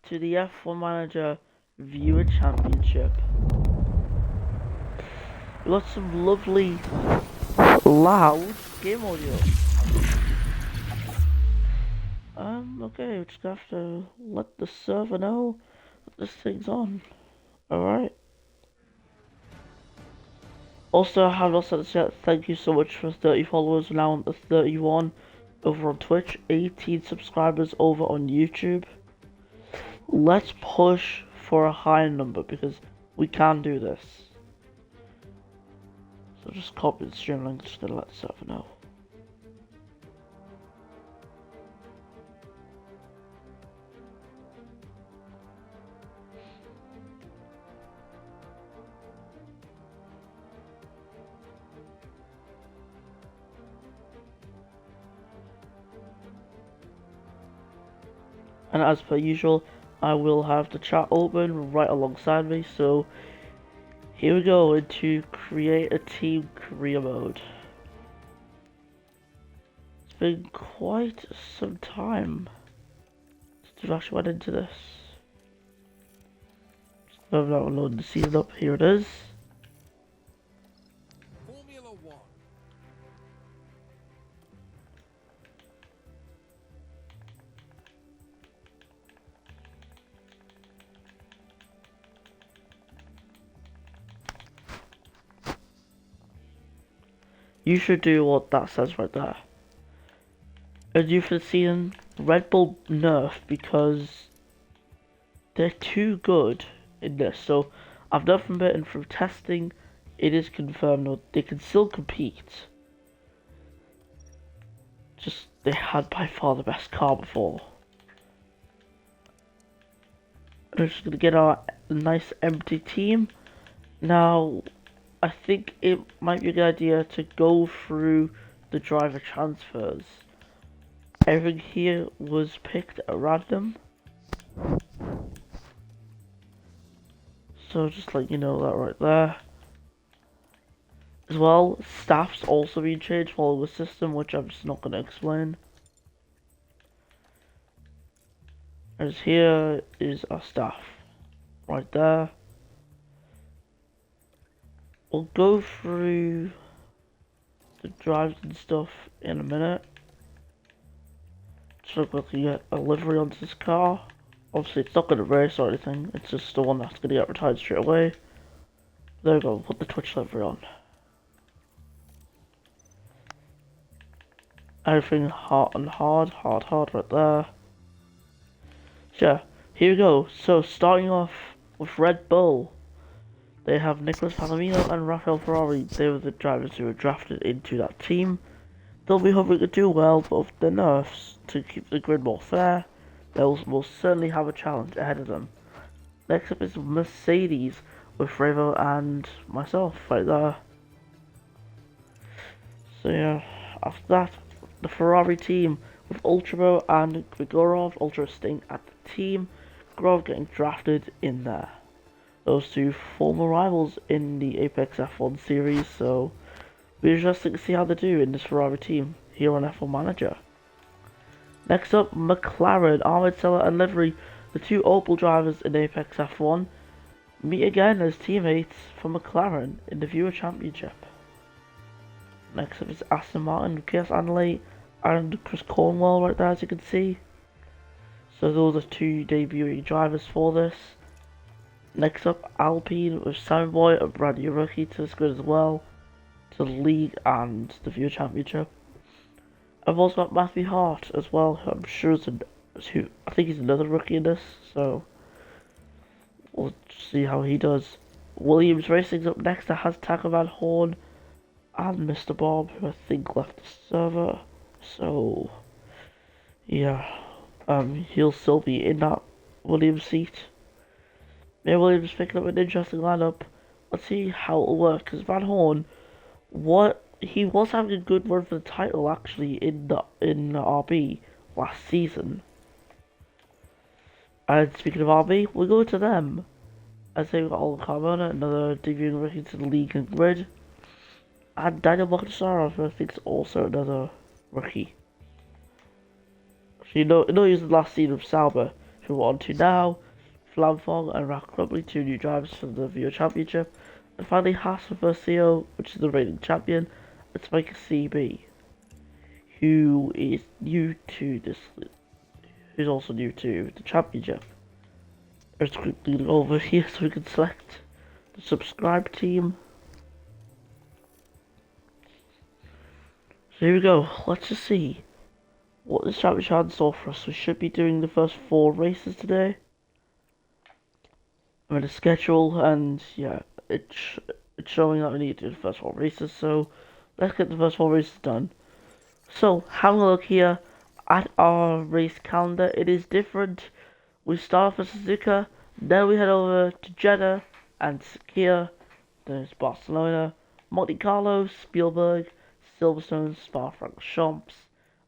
to the F1 Manager Viewer Championship. We got some lovely, loud game audio. Okay, we just have to let the server know that this thing's on. Alright. Also, I have not said this yet, thank you so much for 30 followers, now on the 31 over on Twitch, 18 subscribers over on YouTube. Let's push for a higher number because we can do this. So just copy the stream link, just gonna let the server know. And as per usual, I will have the chat open right alongside me, so here we go into create a team career mode. It's been quite some time since we've actually went into this. I'm not loading the season up, here it is. Formula One. You should do what that says right there. And you for the season, Red Bull nerf because they're too good in this. So I've done from it and from testing, it is confirmed that they can still compete. Just they had by far the best car before. We're just gonna get our nice empty team. Now, I think it might be a good idea to go through the driver transfers. Everything here was picked at random. So just let you know that right there. As well, staff's also being changed following the system, which I'm just not going to explain. As here is our staff. Right there. We'll go through the drives and stuff in a minute. So we can get a livery onto this car. Obviously it's not going to race or anything, it's just the one that's going to get retired straight away. There we go, put the Twitch livery on. Everything hard right there. So yeah, here we go. So starting off with Red Bull. They have Nicholas Palomino and Rafael Ferrari. They were the drivers who were drafted into that team. They'll be hoping to do well, but with the nerfs to keep the grid more fair, they'll most certainly have a challenge ahead of them. Next up is Mercedes with Revo and myself right there. So yeah, after that, the Ferrari team with Ultramo and Grigorov, Ultra staying at the team, Grigorov getting drafted in there. Those two former rivals in the Apex F1 series, so it'll be interesting to see how they do in this Ferrari team here on F1 Manager. Next up, McLaren, Ahmed Seller and Livery, the two Opel drivers in Apex F1, meet again as teammates for McLaren in the Viewer Championship. Next up is Aston Martin, Chaos Annalay and Chris Cornwell right there, as you can see. So those are two debuting drivers for this. Next up, Alpine with Simon Boy, a brand new rookie to the squad as well, to the league and the Viewer Championship. I've also got Matthew Hart as well, who I'm sure is I think he's another rookie in this, so we'll see how he does. Williams Racing's up next, that has Taco Van Horn and Mr. Bob, who I think left the server, so yeah, he'll still be in that Williams seat. Maybe Williams picking up an interesting lineup. Let's see how it'll work, because Van Horn, he was having a good run for the title actually in the RB last season. And speaking of RB, we'll go to them. As they've got Oliver Carmona, another debuting rookie to the league and grid. And Daniel Bogdanov, who I think is also another rookie. So you know he was the last season of Sauber, who are on to now. Flamfong and Rakrubbly, 2 new drivers for the VO Championship. And finally Haas vs Theo, which is the reigning champion, and Spiker CB, who is new to this, who's also new to the championship. Let's quickly go over here so we can select the subscribe team. So here we go, let's just see what this championship had in store for us. We should be doing the first 4 races today. I'm in a schedule, and yeah, it's showing that we need to do the first 4 races, so let's get the first 4 races done. So, having a look here at our race calendar, it is different. We start off at Suzuka, then we head over to Jeddah and Sakir, then it's Barcelona, Monte Carlo, Spielberg, Silverstone, Spa-Francorchamps,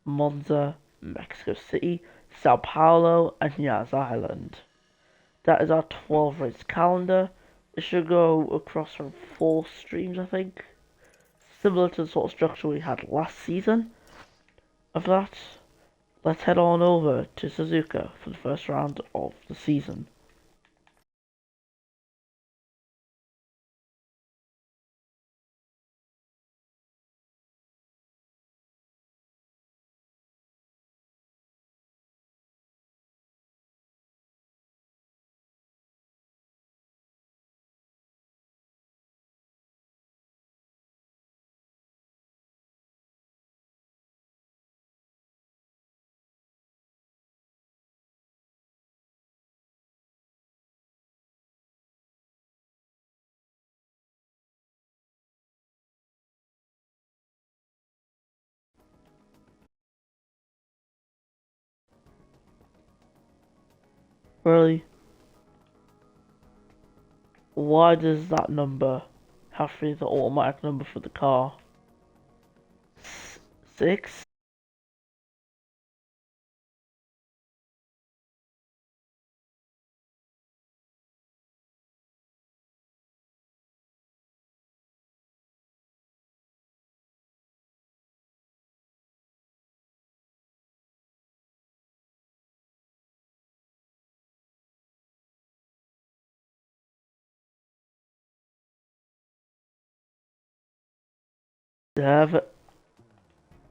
Monza, Mexico City, Sao Paulo, and Yas Island. That is our 12 race calendar. It should go across from 4 streams, I think. Similar to the sort of structure we had last season. Of that, let's head on over to Suzuka for the first round of the season. Really? Why does that number have to be the automatic number for the car? 6?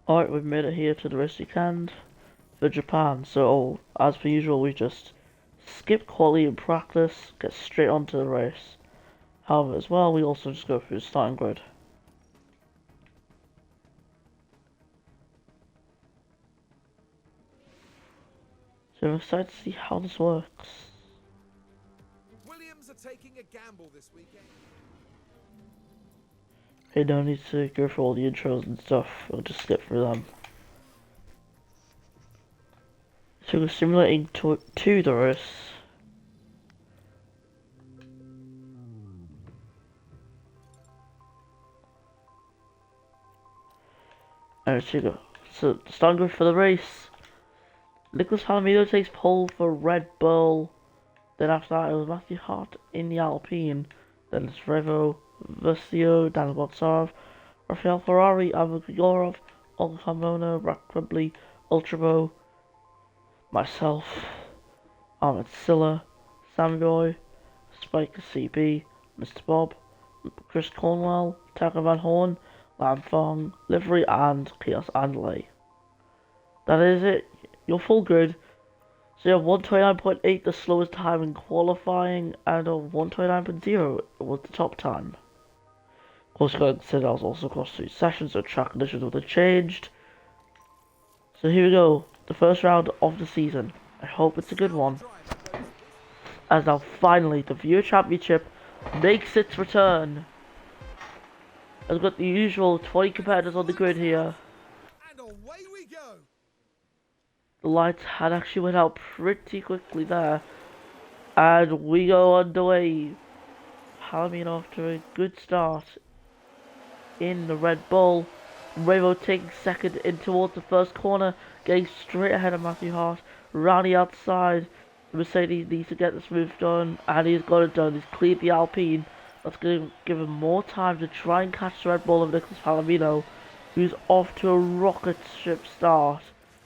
Alright, we've made it here to the racing weekend for Japan, so as per usual we just skip quality and practice, get straight onto the race. However, as well, we also just go through the starting grid. So I'm excited to see how this works. Williams are taking a gamble this weekend. Hey, no need to go through all the intros and stuff, we'll just skip through them. So we're simulating to the race. Alright, so go. So, starting grid for the race. Nicholas Palomino takes pole for Red Bull. Then after that, it was Matthew Hart in the Alpine. Then it's Revo, Versio, Daniel Botsarov, Rafael Ferrari, Ivan Grigorov, Olga Carmona, Rakrubbly, Ultrabo, myself, Ahmed Silla, Samboy, Spiker CB, Mr. Bob, Chris Cornwell, Tucker Van Horn, Lam Fong, Livery, and Chaos Andley. That is it, your full grid. So you have 129.8, the slowest time in qualifying, and a 129.0 was the top time. Of course, you gotta consider I was also across 3 sessions, so track conditions would have changed. So here we go, the first round of the season. I hope it's a good one. As now finally, the VO Championship makes its return. I've got the usual 20 competitors on the grid here. And away we go. The lights had actually went out pretty quickly there. And we go underway. Palomino off to a good start in the Red Bull. Revo taking second in towards the first corner, getting straight ahead of Matthew Hart. Round the outside, the Mercedes needs to get this move done, and he's got it done. He's cleared the Alpine. That's going to give him more time to try and catch the Red Bull of Nicholas Palomino, who's off to a rocket ship start.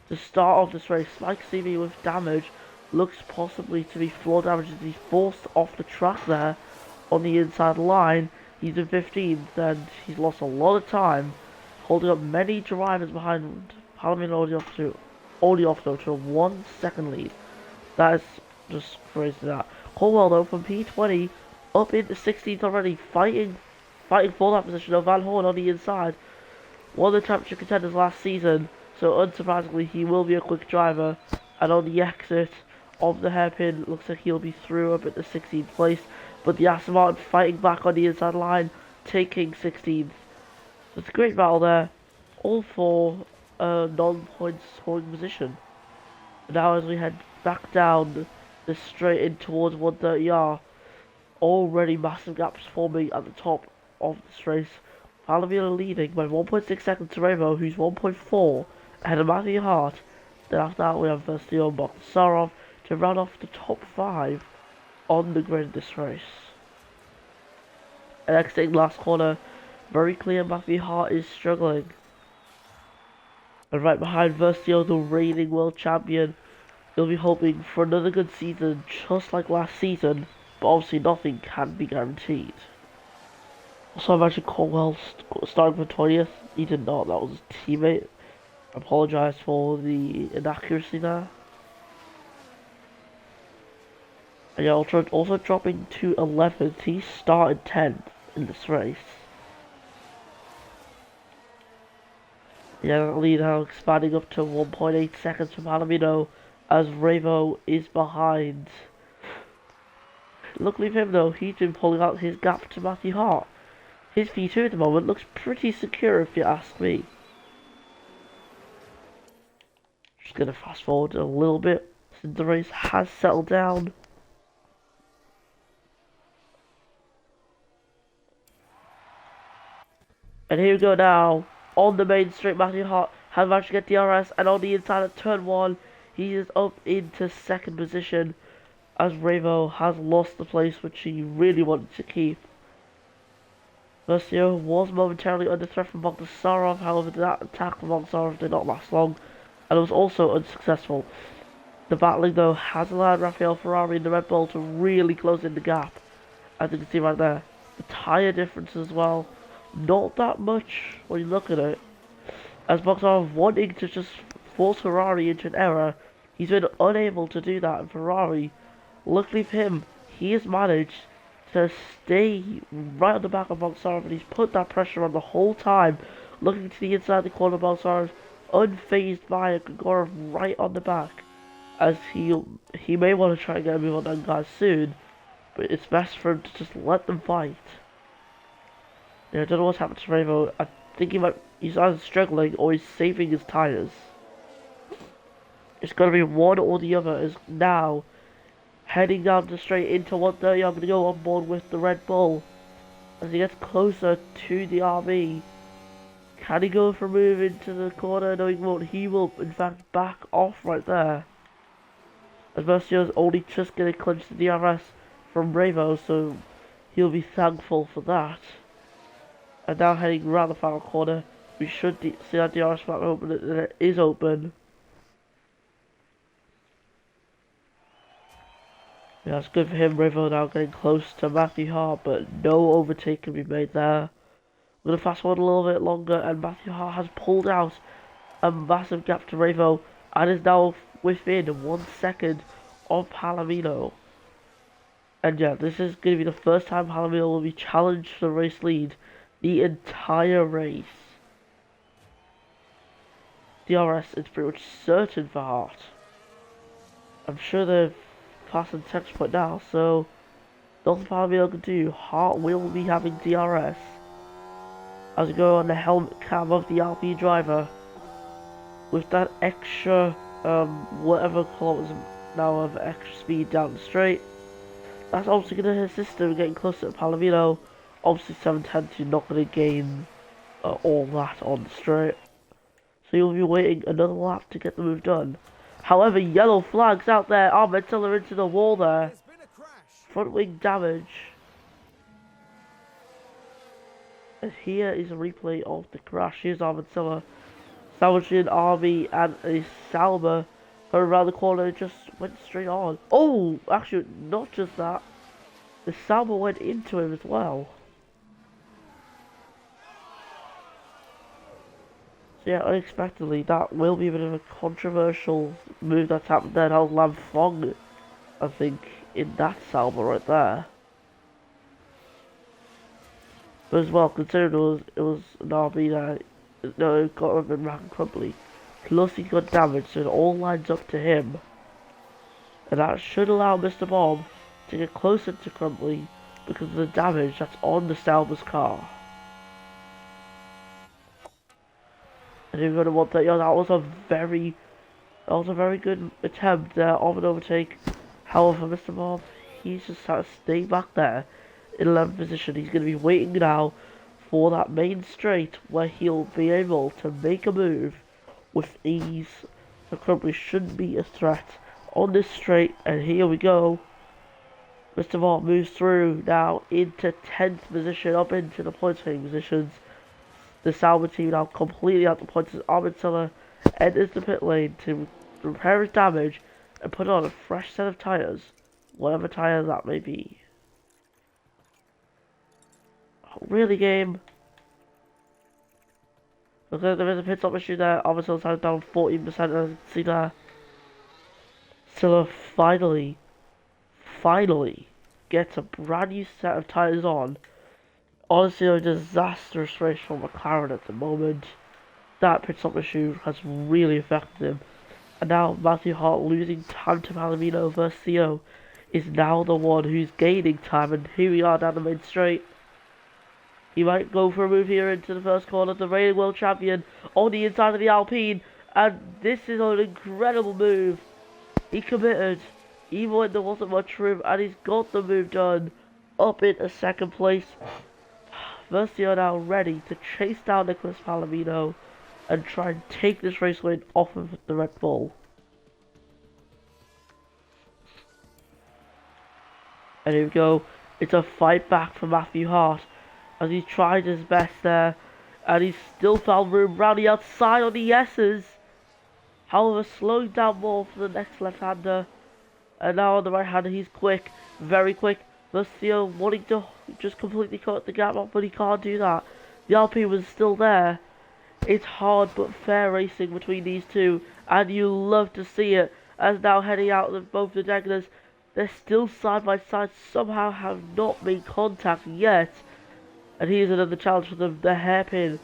To start off this race, Spike CV with damage, looks possibly to be floor damage as he's forced off the track there on the inside line. He's in 15th and he's lost a lot of time, holding up many drivers behind Palomino only off to a 1 second lead. That is just crazy that. Colwell though from P20 up into 16th already, fighting for that position of Van Horn on the inside. One of the championship contenders last season, so unsurprisingly he will be a quick driver. And on the exit of the hairpin, looks like he'll be through up at the 16th place. But the Aston Martin fighting back on the inside line, taking 16th. So it's a great battle there, all for a non-point scoring position. And now as we head back down the straight in towards 130R, already massive gaps forming at the top of this race. Palomino leading by 1.6 seconds to Revo, who's 1.4 ahead of Matthew Hart. Then after that we have Verstio and Bogdanov to round off the top 5 on the grid this race. And exiting last corner, very clear Matthew Hart is struggling. And right behind Verstio, the reigning world champion, he'll be hoping for another good season just like last season, but obviously nothing can be guaranteed. Also, I imagine Colwell starting for 20th. He did not, that was his teammate. I apologise for the inaccuracy there. And yeah, Ultra also dropping to 11th. He started 10th in this race. Yeah, that lead now expanding up to 1.8 seconds from Palomino as Revo is behind. Luckily for him though, he's been pulling out his gap to Matthew Hart. His V2 at the moment looks pretty secure if you ask me. Just gonna fast forward a little bit since the race has settled down. And here we go now, on the main straight, Matthew Hart has managed to get DRS, and on the inside of turn 1, he is up into 2nd position, as Revo has lost the place which he really wanted to keep. Verstio was momentarily under threat from Bogdanov, however that attack from Bogdanov did not last long, and it was also unsuccessful. The battling though has allowed Rafael Ferrari and the Red Bull to really close in the gap, as you can see right there. The tyre difference as well, not that much when you look at it, as Bogdanov wanting to just force Ferrari into an error, he's been unable to do that, and Ferrari, luckily for him, he has managed to stay right on the back of Bogdanov, and he's put that pressure on the whole time, looking to the inside of the corner of Bogdanov, unfazed by Grigorov right on the back, as he may want to try and get a move on them guys soon, but it's best for him to just let them fight. Yeah, I don't know what's happened to Revo. I think he's either struggling or he's saving his tyres. It's going to be one or the other, as now heading down the straight into 130. I'm going to go on board with the Red Bull as he gets closer to the RB. Can he go for a move into the corner? No, he won't. He will, in fact, back off right there, as Verstio's only just getting clinched the DRS from Revo, so he'll be thankful for that. And now heading around the final corner, we should see that DRS flag open, and it is open. Yeah, that's good for him. Revo now getting close to Matthew Hart, but no overtake can be made there. We're going to fast forward a little bit longer, and Matthew Hart has pulled out a massive gap to Revo, and is now within 1 second of Palomino. And yeah, this is going to be the first time Palomino will be challenged for the race lead the entire race. DRS is pretty much certain for Hart. I'm sure they've passed the touch point now, so nothing Palomino can do. Hart will be having DRS as we go on the helmet cam of the RP driver with that extra whatever kilometers now of extra speed down the straight. That's obviously going to assist him getting closer to Palomino. Obviously 710, you're not going to gain all that on the straight, so you'll be waiting another lap to get the move done. However, yellow flags out there. Armentilla into the wall there. There's been a crash. Front wing damage. And here is a replay of the crash. Here's Armentilla sandwiching Army and a Sauber around the corner and just went straight on. Oh, actually, not just that. The Sauber went into him as well. So yeah, unexpectedly, that will be a bit of a controversial move that's happened there. That'll land Fong, I think, in that Sauber right there. But as well, considering it was an RB that no, it got him in Rack and Crumbly. Plus he got damaged, so it all lines up to him. And that should allow Mr. Bomb to get closer to Crumbly because of the damage that's on the Sauber's car. And you're gonna want that. Yo, that was a very good attempt there of an overtake. However, Mr. Bob, he's just had to stay back there in 11th position. He's gonna be waiting now for that main straight where he'll be able to make a move with ease. So Crumbly shouldn't be a threat on this straight. And here we go. Mr. Bob moves through now into 10th position, up into the points taking positions. The Sauber team now completely out the points as Armin Siller enters the pit lane to repair his damage and put on a fresh set of tyres, whatever tyre that may be. Oh, really, game? Okay, there is a pit stop issue there. Armin Siller's down 14%, as you can see there. Siller finally gets a brand new set of tyres on. Honestly, a disastrous race for McLaren at the moment. That pit stop issue has really affected him. And now Matthew Hart losing time to Palomino versus Theo is now the one who's gaining time. And here we are down the main straight. He might go for a move here into the first corner. The reigning world champion on the inside of the Alpine. And this is an incredible move. He committed, even when there wasn't much room. And he's got the move done. Up into second place. Versio now ready to chase down Nicholas Palomino and try and take this race win off of the Red Bull. And here we go. It's a fight back for Matthew Hart as he tried his best there and he's still found room round the outside on the S's. However, slowing down more for the next left-hander. And now on the right-hander, he's quick, very quick. Versio wanting to just completely cut the gap off, but he can't do that. The Alpine was still there. It's hard but fair racing between these two, and you love to see it. As now heading out of both the Degners, they're still side by side, somehow have not made contact yet. And here's another challenge for them, the hairpin.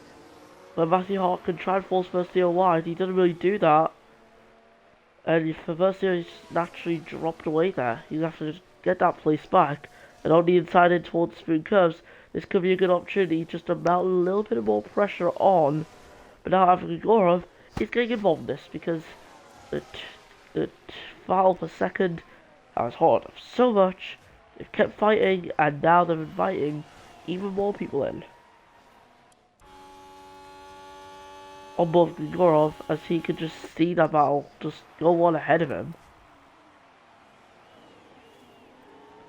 Where Matthew Hart can try and force Versio wide, he doesn't really do that. And for Versio, he's naturally dropped away there. He's have to just get that place back. And on the inside in towards the spoon curves, this could be a good opportunity just to mount a little bit more pressure on. But now Ivan Grigorov is getting involved in this because the foul for second has hurt them so much. They've kept fighting and now they're inviting even more people in. On board Grigorov as he could just see that battle just go on ahead of him.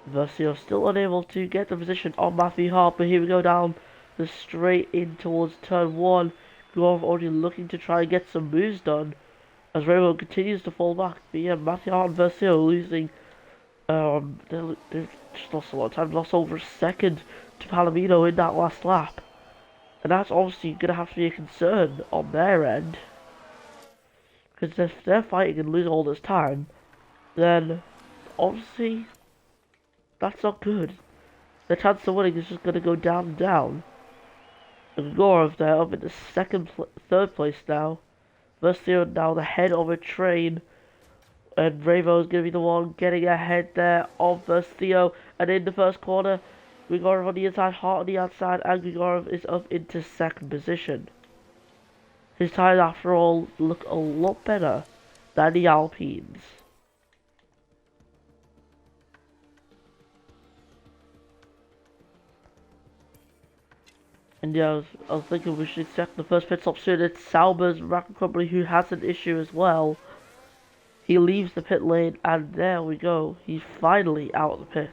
Versio still unable to get the position on Matthew Hart, but here we go down the straight in towards turn 1. Grigorov already looking to try and get some moves done as Rainbow continues to fall back. But yeah, Matthew Hart and Versio losing. They've just lost a lot of time, lost over a second to Palomino in that last lap. And that's obviously going to have to be a concern on their end. Because if they're fighting and losing all this time, then obviously that's not good. The chance of winning is just going to go down and down. And Grigorov there up in the third place now. Versio now the head of a train. And Ravo is going to be the one getting ahead there of Versio. And in the first corner, Grigorov on the inside, Hart on the outside, and Grigorov is up into second position. His tyres, after all, look a lot better than the Alpines. And yeah, I was thinking we should expect the first pit stop soon. It's Sauber's Rack and Crumbly who has an issue as well. He leaves the pit lane, and there we go. He's finally out of the pits.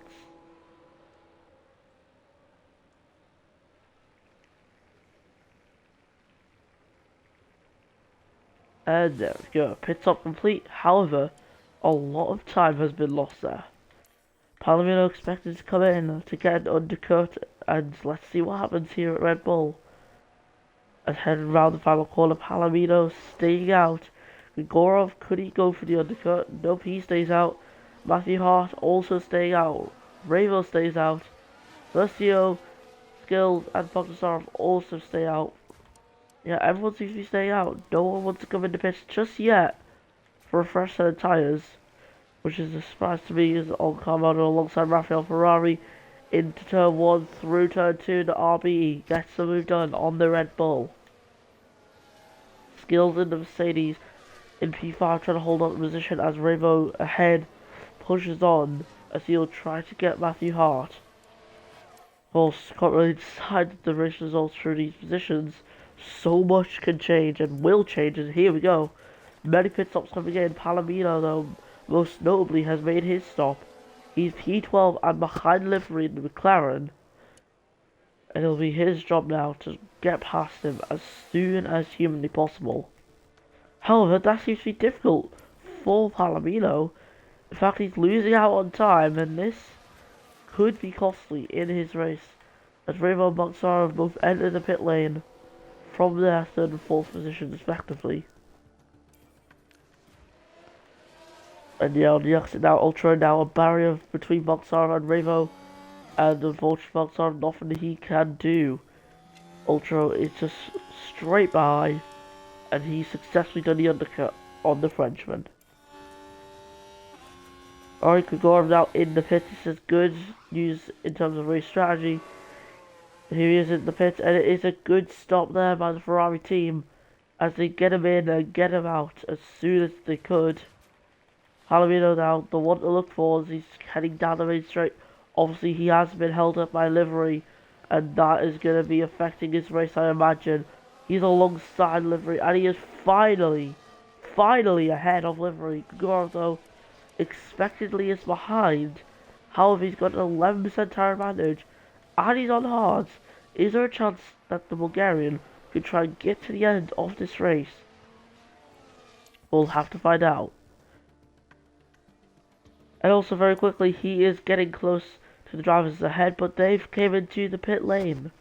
And there we go, pit stop complete. However, a lot of time has been lost there. Palomino expected to come in to get an undercut, and let's see what happens here at Red Bull. As heading round the final corner, Palomino staying out. Grigorov, could he go for the undercut? Nope, he stays out. Matthew Hart also staying out. Ravo stays out. Lucio, Skills, and Bogdanov also stay out. Yeah, everyone seems to be staying out. No one wants to come in the pits just yet for a fresh set of tyres, which is a surprise to me, as Alcamado alongside Rafael Ferrari into turn 1 through turn 2. The RBE gets the move done on the Red Bull. Skills in the Mercedes in P5 trying to hold on to position as Ravo ahead pushes on as he'll try to get Matthew Hart. Of course, can't really decide the race results through these positions. So much can change and will change, and here we go. Many pit stops coming in. Palomino, though, most notably has made his stop. He's P12 and behind livery in the McLaren, and it'll be his job now to get past him as soon as humanly possible. However, that seems to be difficult for Palomino. In fact, he's losing out on time, and this could be costly in his race, as Ravo and Bogdanov both enter the pit lane from their 3rd and 4th position respectively. And yeah, on the exit now, Ultra now a barrier between Bogdanov and Ravo, and unfortunately Bogdanov, nothing he can do. Ultra is just straight by, and he successfully done the undercut on the Frenchman. Alright, Grigorov now in the pit. This is good news in terms of race strategy. Here he is in the pit, and it is a good stop there by the Ferrari team as they get him in and get him out as soon as they could. Palomino now, the one to look for as he's heading down the main straight. Obviously, he has been held up by livery, and that is going to be affecting his race, I imagine. He's alongside livery, and he is finally ahead of livery. Grigorov, though, expectedly is behind. However, he's got an 11% tire advantage, and he's on hards. Is there a chance that the Bulgarian could try and get to the end of this race? We'll have to find out. And also very quickly, he is getting close to the drivers ahead, but they've came into the pit lane,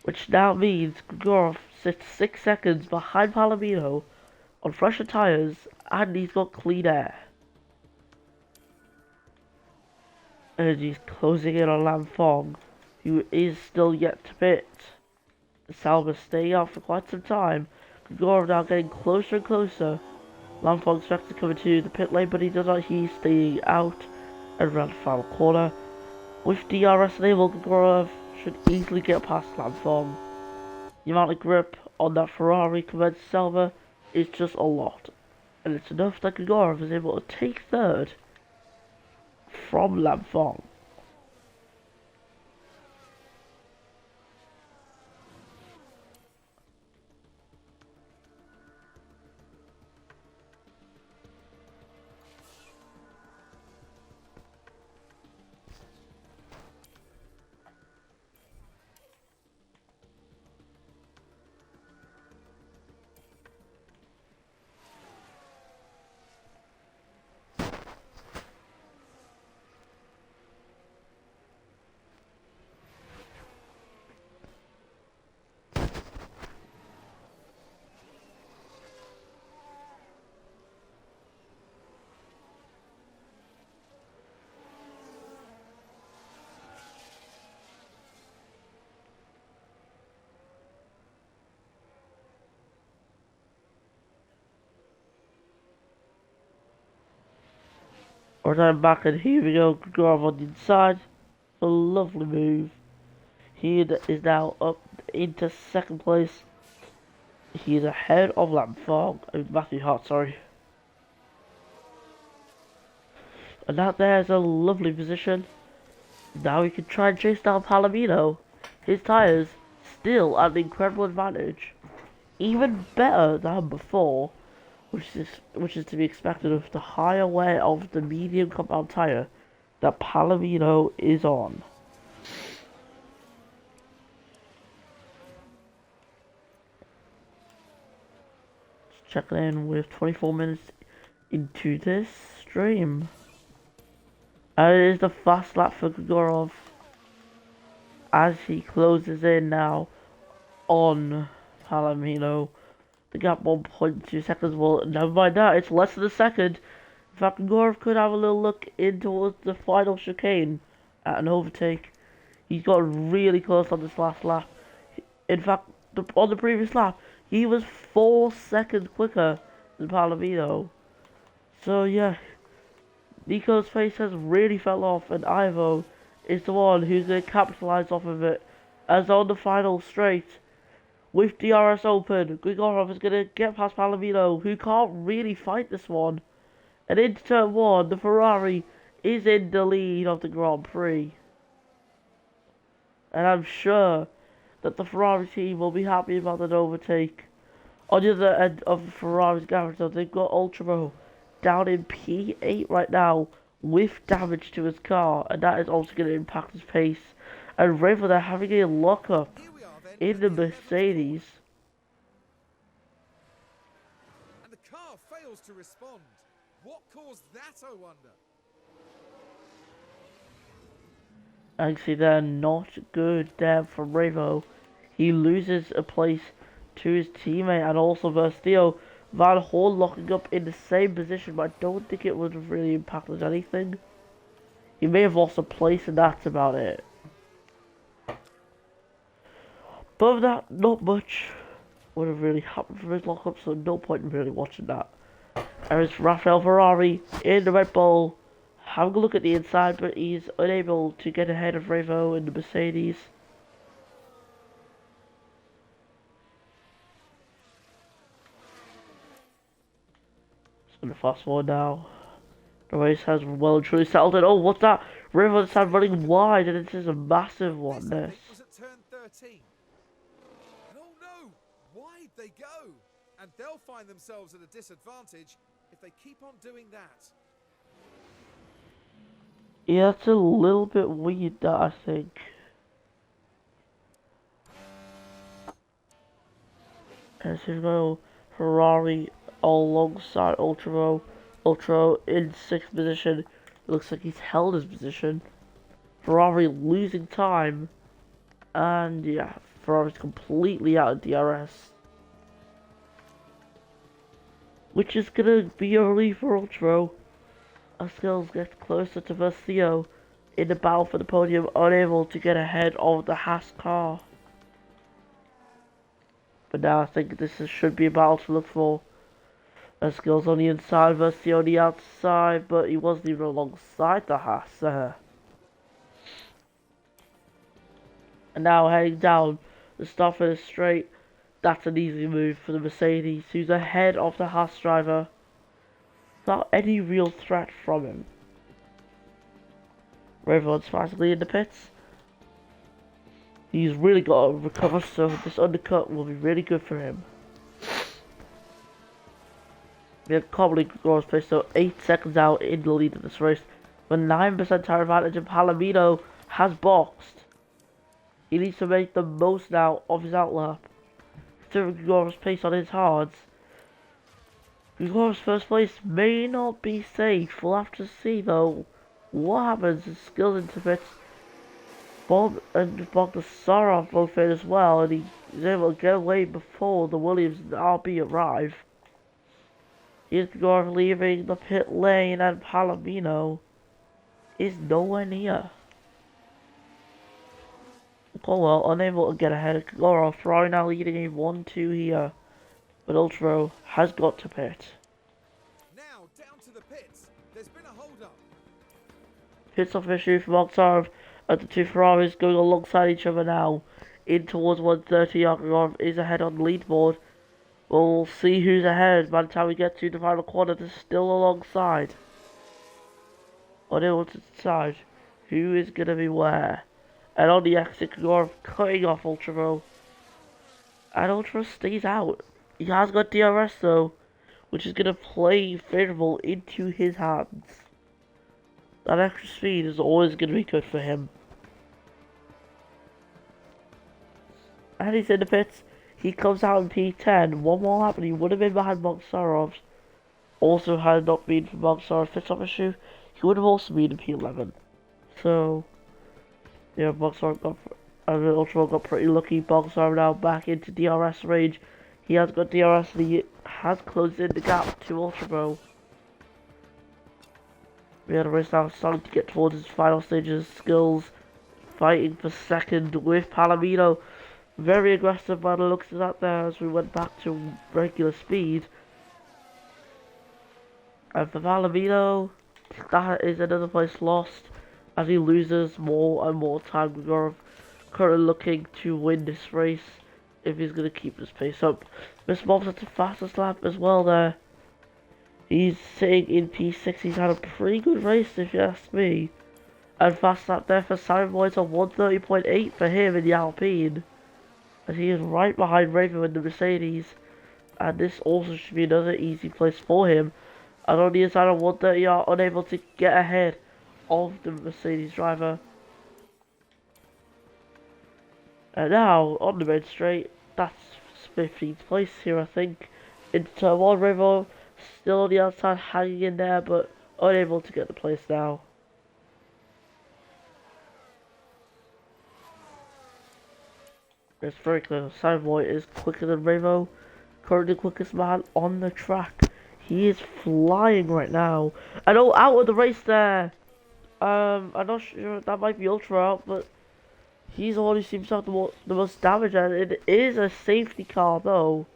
which now means Grigorov sits 6 seconds behind Palomino on fresher tyres, and he's got clean air. And he's closing in on Lam Phong, who is still yet to pit. Salva staying out for quite some time. Grigorov now getting closer and closer. Lam Phong expects to come into the pit lane, but he does not. He's staying out and around the final corner. With DRS enabled, Grigorov should easily get past Lam Phong. The amount of grip on that Ferrari compared to Salva is just a lot, and it's enough that Grigorov is able to take 3rd from Lam Phong. Alright, I'm back, and here we go. Grigorov on the inside. A lovely move. He is now up into 2nd place. He is ahead of Lam Phong, Matthew Hart, sorry. And that there is a lovely position. Now we can try and chase down Palomino. His tyres still at an incredible advantage. Even better than before, which is to be expected of the higher wear of the medium compound tyre that Palomino is on. checking in with 24 minutes into this stream. And it is the fast lap for Grigorov as he closes in now on Palomino. The gap 1.2 seconds. Well, never mind that, it's less than a second. In fact, Grigorov could have a little look in towards the final chicane at an overtake. He's got really close on this last lap. In fact, on the previous lap, he was 4 seconds quicker than Palomino. So yeah, Nico's face has really fell off, and Ivo is the one who's going to capitalise off of it. As on the final straight, with DRS open, Grigorov is going to get past Palomino, who can't really fight this one. And into turn 1, the Ferrari is in the lead of the Grand Prix. And I'm sure that the Ferrari team will be happy about that overtake. On the other end of the Ferrari's garage, though, they've got Ultimo down in P8 right now with damage to his car, and that is also going to impact his pace. And Ravel, they're having a lockup in the Mercedes. And the car fails to respond. What caused that, I wonder? Actually, they're not good there for Revo. He loses a place to his teammate, and also versus Theo. Van Horn locking up in the same position, but I don't think it would have really impacted anything. He may have lost a place, and that's about it. But of that, not much would have really happened from his lockup, so no point in really watching that. There's Rafael Ferrari in the Red Bull, having a look at the inside, but he's unable to get ahead of Revo in the Mercedes. And the fast forward now. The race has well and truly settled in. Oh, what's that? Revo started running wide, and this is a massive one. This. Was at turn 13. And oh no, wide they go, and they'll find themselves at a disadvantage if they keep on doing that. Yeah, it's a little bit weird, that I think. And so we go Ferrari alongside Ultimo. Ultimo in 6th position. It looks like he's held his position. Ferrari losing time. And yeah, Ferrari's completely out of DRS. Which is gonna be a relief for Ultimo. As Skills gets closer to Versio in the battle for the podium, unable to get ahead of the Haas car. But now I think this should be a battle to look for. As Skills on the inside, Versio on the outside, but he wasn't even alongside the Haas. And now heading down the start of the straight. That's an easy move for the Mercedes, who's ahead of the Haas driver without any real threat from him. Everyone's finally in the pits. He's really got to recover, so this undercut will be really good for him. We have Cobley Gross place, so 8 seconds out in the lead of this race. With 9% tire advantage, and Palomino has boxed. He needs to make the most now of his outlap. Considering Grigorov's pace on his hards, Grigorov's first place may not be safe. We'll have to see though what happens as Skills into pits. Bob and Bogdasarov both in as well, and he's able to get away before the Williams and RB arrive. Here's Grigorov leaving the pit lane, and Palomino is nowhere near. Colwell unable to get ahead of Grigorov. Ferrari now leading a 1-2 here, but Ultimo has got to pit. Now down to the pits. There's been a hold up. Pit stop issue from Oksarov, and the two Ferraris going alongside each other now in towards 130. Grigorov is ahead on the leaderboard. We'll see who's ahead by the time we get to the final corner. They're still alongside. Unable to decide who is going to be where. And on the exit, Grigorov cutting off Ultimo. And Ultimo stays out. He has got DRS though, which is going to play favourable into his hands. That extra speed is always going to be good for him. And he's in the pits. He comes out in P10. One more lap and he would have been behind Bogsarov. Also, had it not been for Bogsarov's pit stop issue, he would have also been in P11. So, yeah, Bogsarov got, Ultra got pretty lucky. Bogsarov now back into DRS range. He has got DRS and he has closed in the gap to Ultra. We had a race now starting to get towards his final stages. Skills fighting for second with Palomino. Very aggressive by the looks of that there as we went back to regular speed. And for Palomino, that is another place lost as he loses more and more time. Grigorov currently looking to win this race if he's going to keep this pace up. Miss Bob's at the fastest lap as well there. He's sitting in P6. He's had a pretty good race if you ask me. And fast lap there for Simon Boyd on 1:30.8 for him in the Alpine. As he is right behind Raven in the Mercedes. And this also should be another easy place for him. And on the inside of 1:30 are unable to get ahead of the Mercedes driver. And now on the main straight, that's 15th place here I think. Into turn 1, Raven still on the outside hanging in there but unable to get the place now. It's very clear. Simon is quicker than Ravo. Currently the quickest man on the track. He is flying right now. And oh, out of the race there. I'm not sure, that might be Ultra out, but he's the one who seems to have the most damage, and it is a safety car though.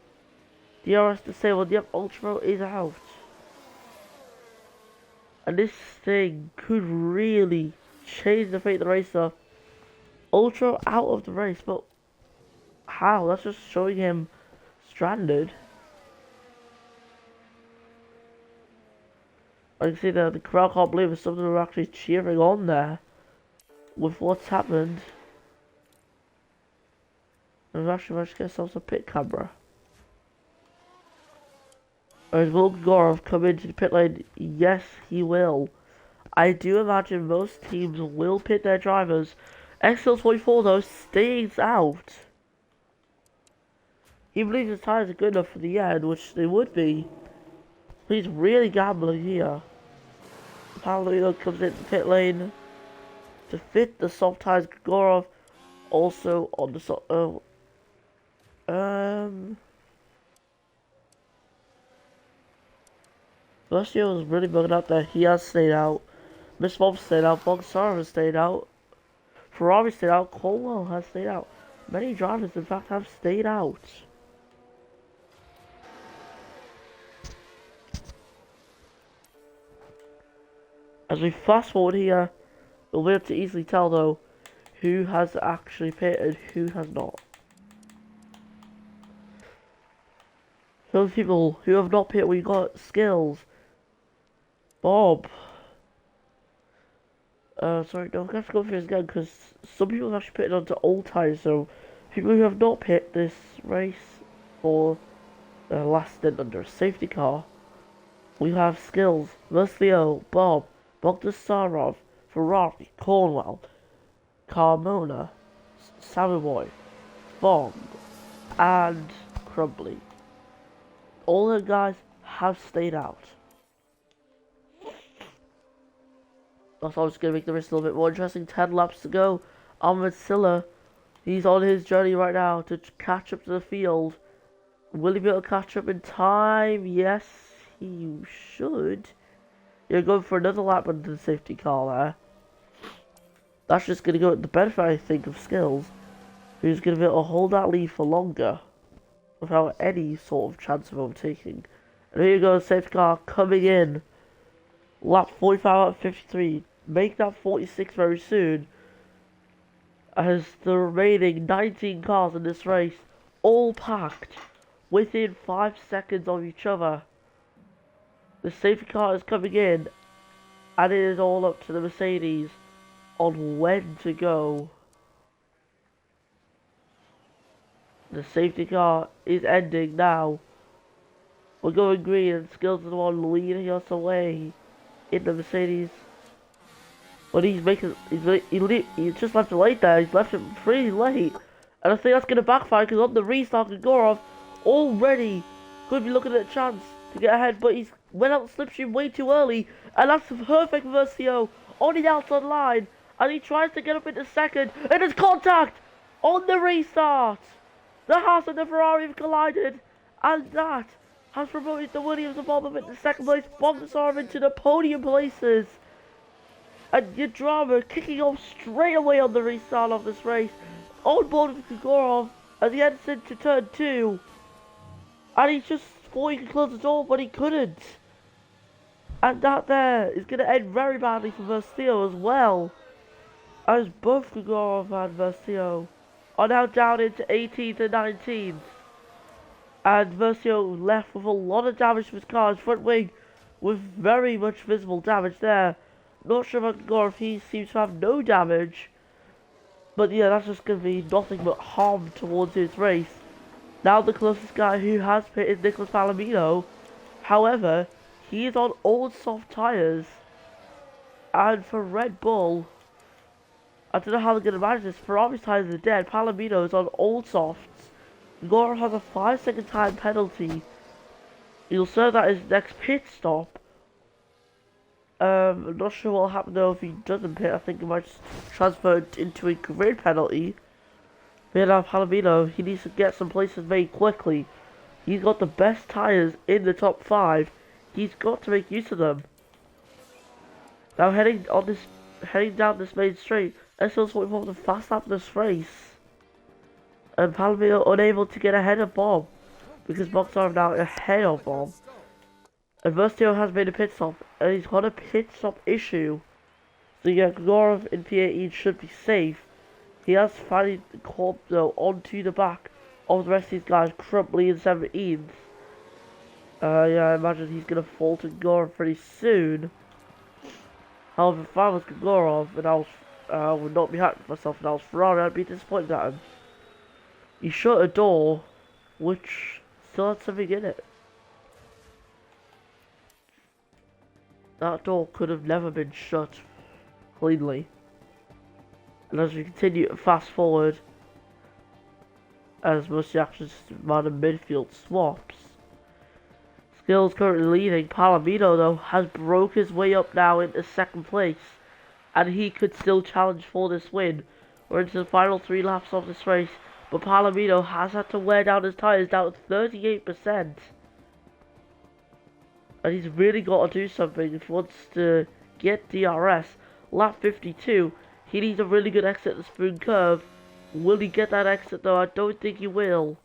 DRS disabled. Yep, Ultra is out. And this thing could really change the fate of the race up. Ultra out of the race, but how? That's just showing him stranded. I can see that the crowd can't believe it's something we're actually cheering on there with what's happened. And we've actually managed to get ourselves a pit camera. Will Grigorov come into the pit lane? Yes, he will. I do imagine most teams will pit their drivers. XL24 though stays out. He believes his tyres are good enough for the end, which they would be. He's really gambling here. Palomino comes into the pit lane to fit the soft tyres. Grigorov also on the Versio was really bugging out there. He has stayed out. Miss Bob stayed out. Bogsarov has stayed out. Ferrari stayed out. Colwell has stayed out. Many drivers, in fact, have stayed out. As we fast forward here, we'll be able to easily tell though who has actually pitted, who has not. Those people who have not pitted, we got Skills, Bob. Sorry, no, I have to go through this again because some people have actually pitted onto old tyres. So people who have not pit this race for the last stint under a safety car, we have Skills, Versio, Bob, Bogdasarov, Ferrari, Cornwell, Carmona, Samuboy, Bond, and Crumbly. All the guys have stayed out. That's always going to make the race a little bit more interesting. 10 laps to go. Ahmed Silla, he's on his journey right now to catch up to the field. Will he be able to catch up in time? Yes, he should. You're going for another lap under the safety car there. That's just going to go at the benefit, I think, of Skills, who's going to be able to hold that lead for longer without any sort of chance of overtaking. And here you go, safety car coming in. Lap 45 out of 53. Make that 46 very soon. As the remaining 19 cars in this race, all packed within 5 seconds of each other. The safety car is coming in, and it is all up to the Mercedes on when to go. The safety car is ending now. We're going green, and Skills is the one leading us away in the Mercedes. But he's just left it late there. He's left it pretty late, And I think that's going to backfire because on the restart, Gregorov already could be looking at a chance to get ahead, but he's went out the slipstream way too early, and that's perfect for Versio on the outside line, and he tries to get up into second, and there's contact on the restart. The Haas and the Ferrari have collided, and that has promoted the Williams and Bogdanov into second place, Bogdanov into the podium places. And Yadrama kicking off straight away on the restart of this race, on board with Gregorov as he heads into turn 2. And he just thought he could close the door, but he couldn't. And that there is going to end very badly for Versio as well, as both Gregorov and Versio are now down into 18th and 19th. And Versio left with a lot of damage to his car's front wing, with very much visible damage there. Not sure about Gregorov, he seems to have no damage. But yeah, that's just going to be nothing but harm towards his race. Now the closest guy who has pit is Nicholas Palomino. However, he is on old soft tyres. And for Red Bull, I don't know how they're going to manage this. Ferrari's tyres are dead. Palomino is on old softs. Gregorov has a 5-second time penalty. He'll serve that his next pit stop. I'm not sure what'll happen though if he doesn't pit. I think he might just transfer into a grid penalty. But now Palomino, he needs to get some places very quickly. He's got the best tyres in the top 5. He's got to make use of them. Now heading down this main straight, Essel's waiting for the fast lap of this race. And Palomino unable to get ahead of Bob, because Bogdanov now ahead of Bob. And Versio has made a pit stop, and he's got a pit stop issue. So yeah, Gregorov in P18 should be safe. He has finally caught though onto the back of the rest of these guys, Crumply in 17th. Yeah, I imagine he's gonna fall to Gregorov pretty soon. However, if I was Gregorov and I would not be happy with myself and I was Ferrari, I'd be disappointed at him. He shut a door which still had something in it. That door could have never been shut cleanly. And as we continue to fast forward, as most of the actions around the midfield swaps, Skills currently leading. Palomino though has broke his way up now into second place, and he could still challenge for this win. We're into the final 3 laps of this race, but Palomino has had to wear down his tyres down to 38%. And he's really got to do something if he wants to get DRS. Lap 52, he needs a really good exit at the Spoon Curve. Will he get that exit though? I don't think he will.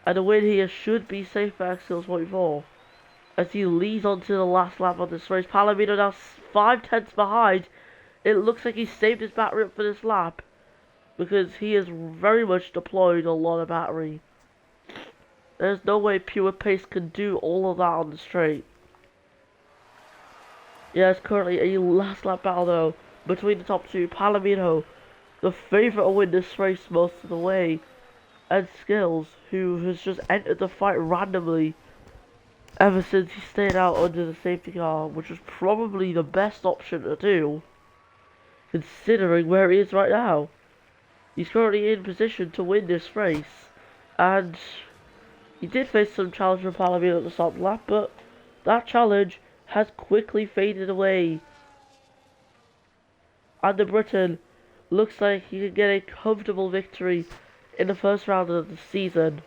And the win here should be safe for Axel 44. As he leads on to the last lap of this race. Palomino now 5 tenths behind. It looks like he saved his battery up for this lap, because he has very much deployed a lot of battery. There's no way pure pace can do all of that on the straight. Yeah, it's currently a last lap battle though between the top 2. Palomino, the favourite to win this race most of the way, and Skills, who has just entered the fight randomly ever since he stayed out under the safety car, which was probably the best option to do, considering where he is right now. He's currently in position to win this race, and he did face some challenge from Palomino at the start of the lap, but that challenge has quickly faded away. And the Briton looks like he can get a comfortable victory in the first round of the season.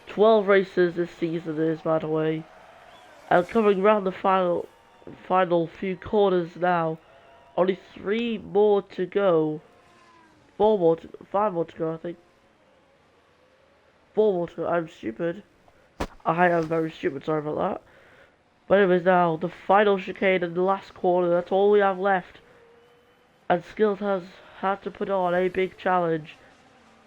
12 races this season is, by the way. And coming around the final few corners now. Only 3 more to go. 5 more to go, I think. 4 more to go. I'm stupid. I am very stupid, sorry about that. But anyways, now, the final chicane and the last corner, that's all we have left. And Skills has had to put on a big challenge.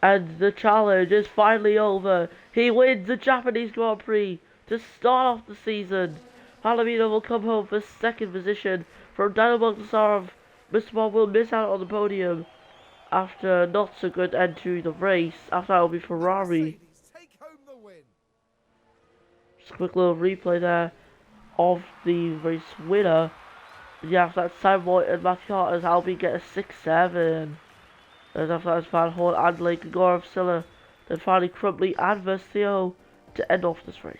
And the challenge is finally over. He wins the Japanese Grand Prix to start off the season. Palomino will come home for 2nd position from Daniel Bogdanov. Mr. Bob will miss out on the podium after not so good end to the race. After that will be Ferrari. Take home the win. Just a quick little replay there of the race winner. Yeah, after that, Sam White and Matthew Carter's Albie get a 6-7. And after that, it's Van Horn and Lake Gregorov, Silla, then finally Crumbly and Versio to end off this race.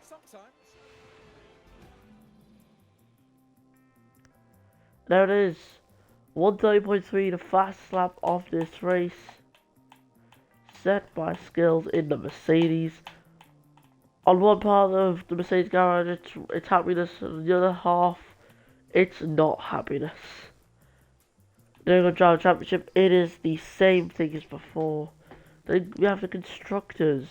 Sometimes. There it is. 130.3, the fastest lap of this race. Set by Skills in the Mercedes. On one part of the Mercedes garage, it's happiness, and the other half, it's not happiness. During the Driver Championship, it is the same thing as before. Then we have the constructors.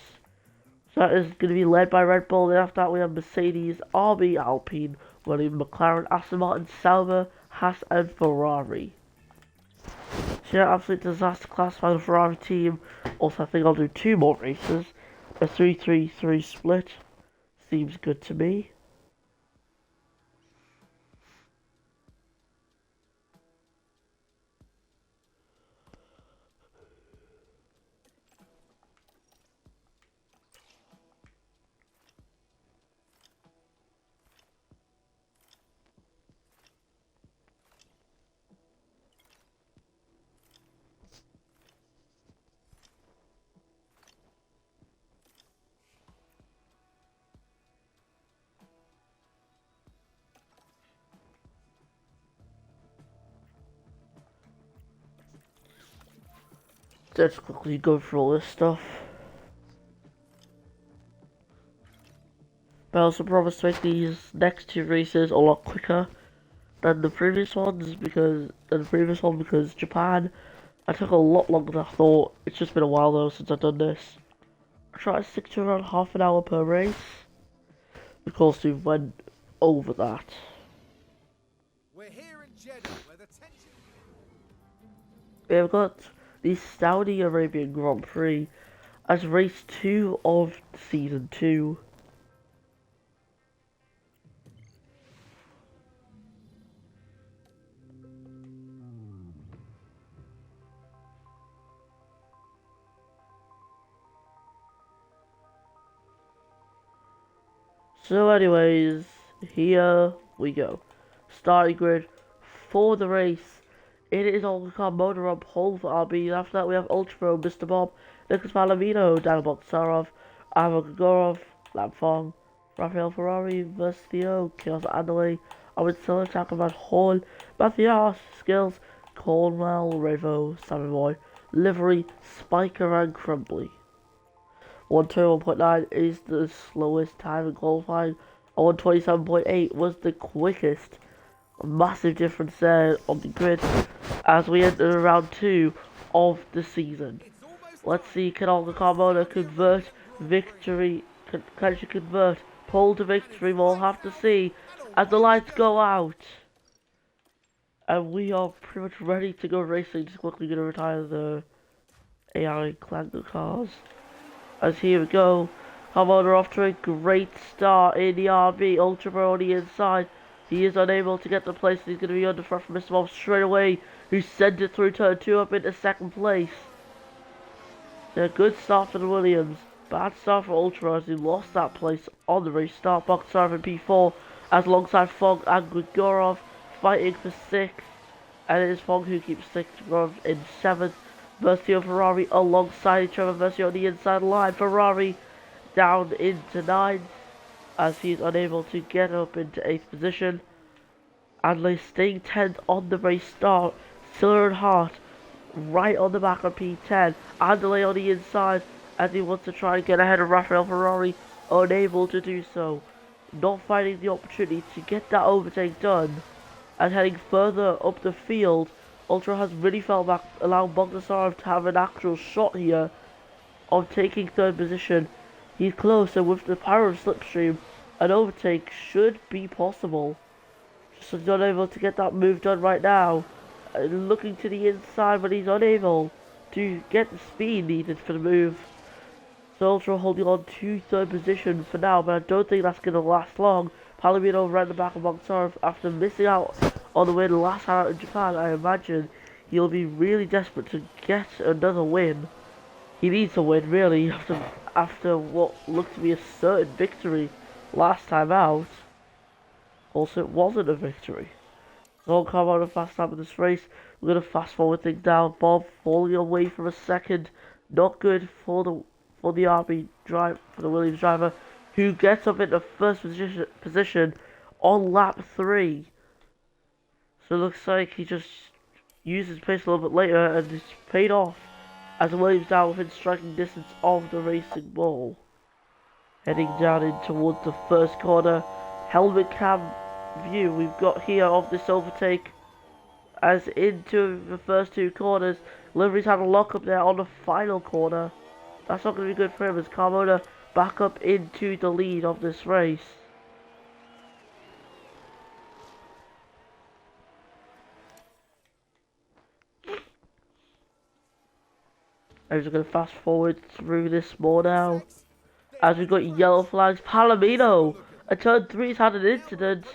So that is going to be led by Red Bull. Then after that, we have Mercedes, RB, Alpine, Williams, McLaren, Aston Martin, Sauber, Haas, and Ferrari. So yeah, absolute disaster class by the Ferrari team. Also, I think I'll do 2 more races. A 3-3-3 split. Seems good to me. Let's quickly go through all this stuff. But I also promised to make these next 2 races a lot quicker than the previous ones because Japan, I took a lot longer than I thought. It's just been a while though since I've done this. I try to stick to around half an hour per race. Of course, we went over that. We're here in Jeddah, where the tension. We've got the Saudi Arabian Grand Prix as race 2 of season 2. So anyways, here we go. Starting grid for the race. It is Olga Motor on pole for RB. After that, we have Ultra, Mr. Bob, Nicholas Palomino, Daniel Botsarov, Ivan Gregorov, Lam Fong, Rafael Ferrari, Versio, Chaos Andale, Owen Siller, Van Horn, Matthew Haas, Skills, Cornwell, Revo, Sammy Boy, Livery, Spiker, and Crumbly. 121.9 is the slowest time in qualifying, and 127.8 was the quickest. A massive difference there on the grid as we enter round 2 of the season. Let's see, can Olga Carmona convert victory? Can she convert pole to victory? We'll have to see as the lights go out. And we are pretty much ready to go racing. Just quickly going to retire the AI Clango cars. As here we go, Carmona off to a great start in the RB. Ultra Pro on the inside. He is unable to get the place. He's going to be under front from Mr. Bob straight away, who sent it through turn 2 up into 2nd place. A good start for the Williams. Bad start for Ultra as he lost that place on the race start. Boxer in P4 as alongside Fogg and Grigorov fighting for 6th. And it is Fogg who keeps 6th, Grigorov in 7th. Versio Ferrari alongside each other. Versio on the inside line. Ferrari down into 9th as he is unable to get up into 8th position. Adley staying 10th on the race start. Siller and Hart right on the back of P10. Adley on the inside as he wants to try and get ahead of Rafael Ferrari. Unable to do so. Not finding the opportunity to get that overtake done. And heading further up the field, Ultra has really fell back, allowing Bogdasarov to have an actual shot here of taking 3rd position. He's close, and with the power of Slipstream, an overtake should be possible. Just unable to get that move done right now. Looking to the inside, but he's unable to get the speed needed for the move. So Ultra holding on to 3rd position for now, but I don't think that's going to last long. Palomino right in the back of Bogdasarov after missing out on the win last time out in Japan. I imagine he'll be really desperate to get another win. He needs a win really after what looked to be a certain victory last time out. Also, it wasn't a victory. So come on a fast lap of this race. We're gonna fast forward things down. Bob falling away for a second. Not good for the RB drive for the Williams driver, who gets up in the first position on lap 3. So it looks like he just used his pace a little bit later and it's paid off as Williams down within striking distance of the racing ball. Heading down in towards the first corner. Helmet cam view we've got here of this overtake as into the first 2 corners. Livery's had a lock up there on the final corner. That's not going to be good for him as Carmona back up into the lead of this race. I'm just going to fast forward through this more now. As we've got yellow flags, Palomino at turn 3's had an incident.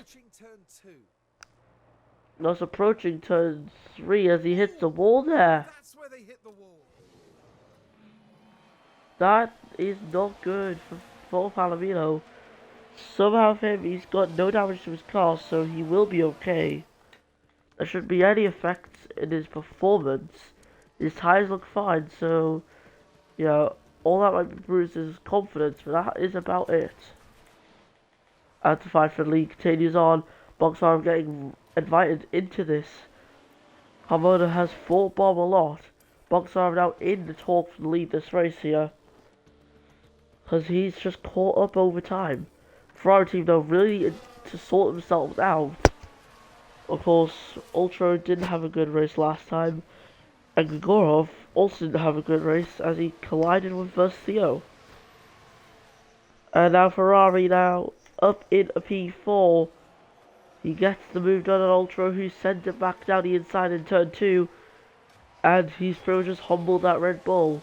That's approaching turn 3 as he hits the wall there. That's where they hit the wall. That is not good for Palomino. Somehow for him, he's got no damage to his car, so he will be okay. There shouldn't be any effects in his performance. His tyres look fine, so, you know, all that might be bruised is his confidence, but that is about it. As the fight for the lead continues on, Boxar getting invited into this. Carmona has fought Bob a lot. Boxar now in the talk for the lead this race here, because he's just caught up over time. Ferrari team though really need to sort themselves out. Of course, Ultra didn't have a good race last time, and Grigorov also didn't have a good race as he collided with Versio. And now Ferrari now up in a P4. He gets the move done on Ultra, who sends it back down the inside in turn 2. And he's pretty much just humbled that Red Bull.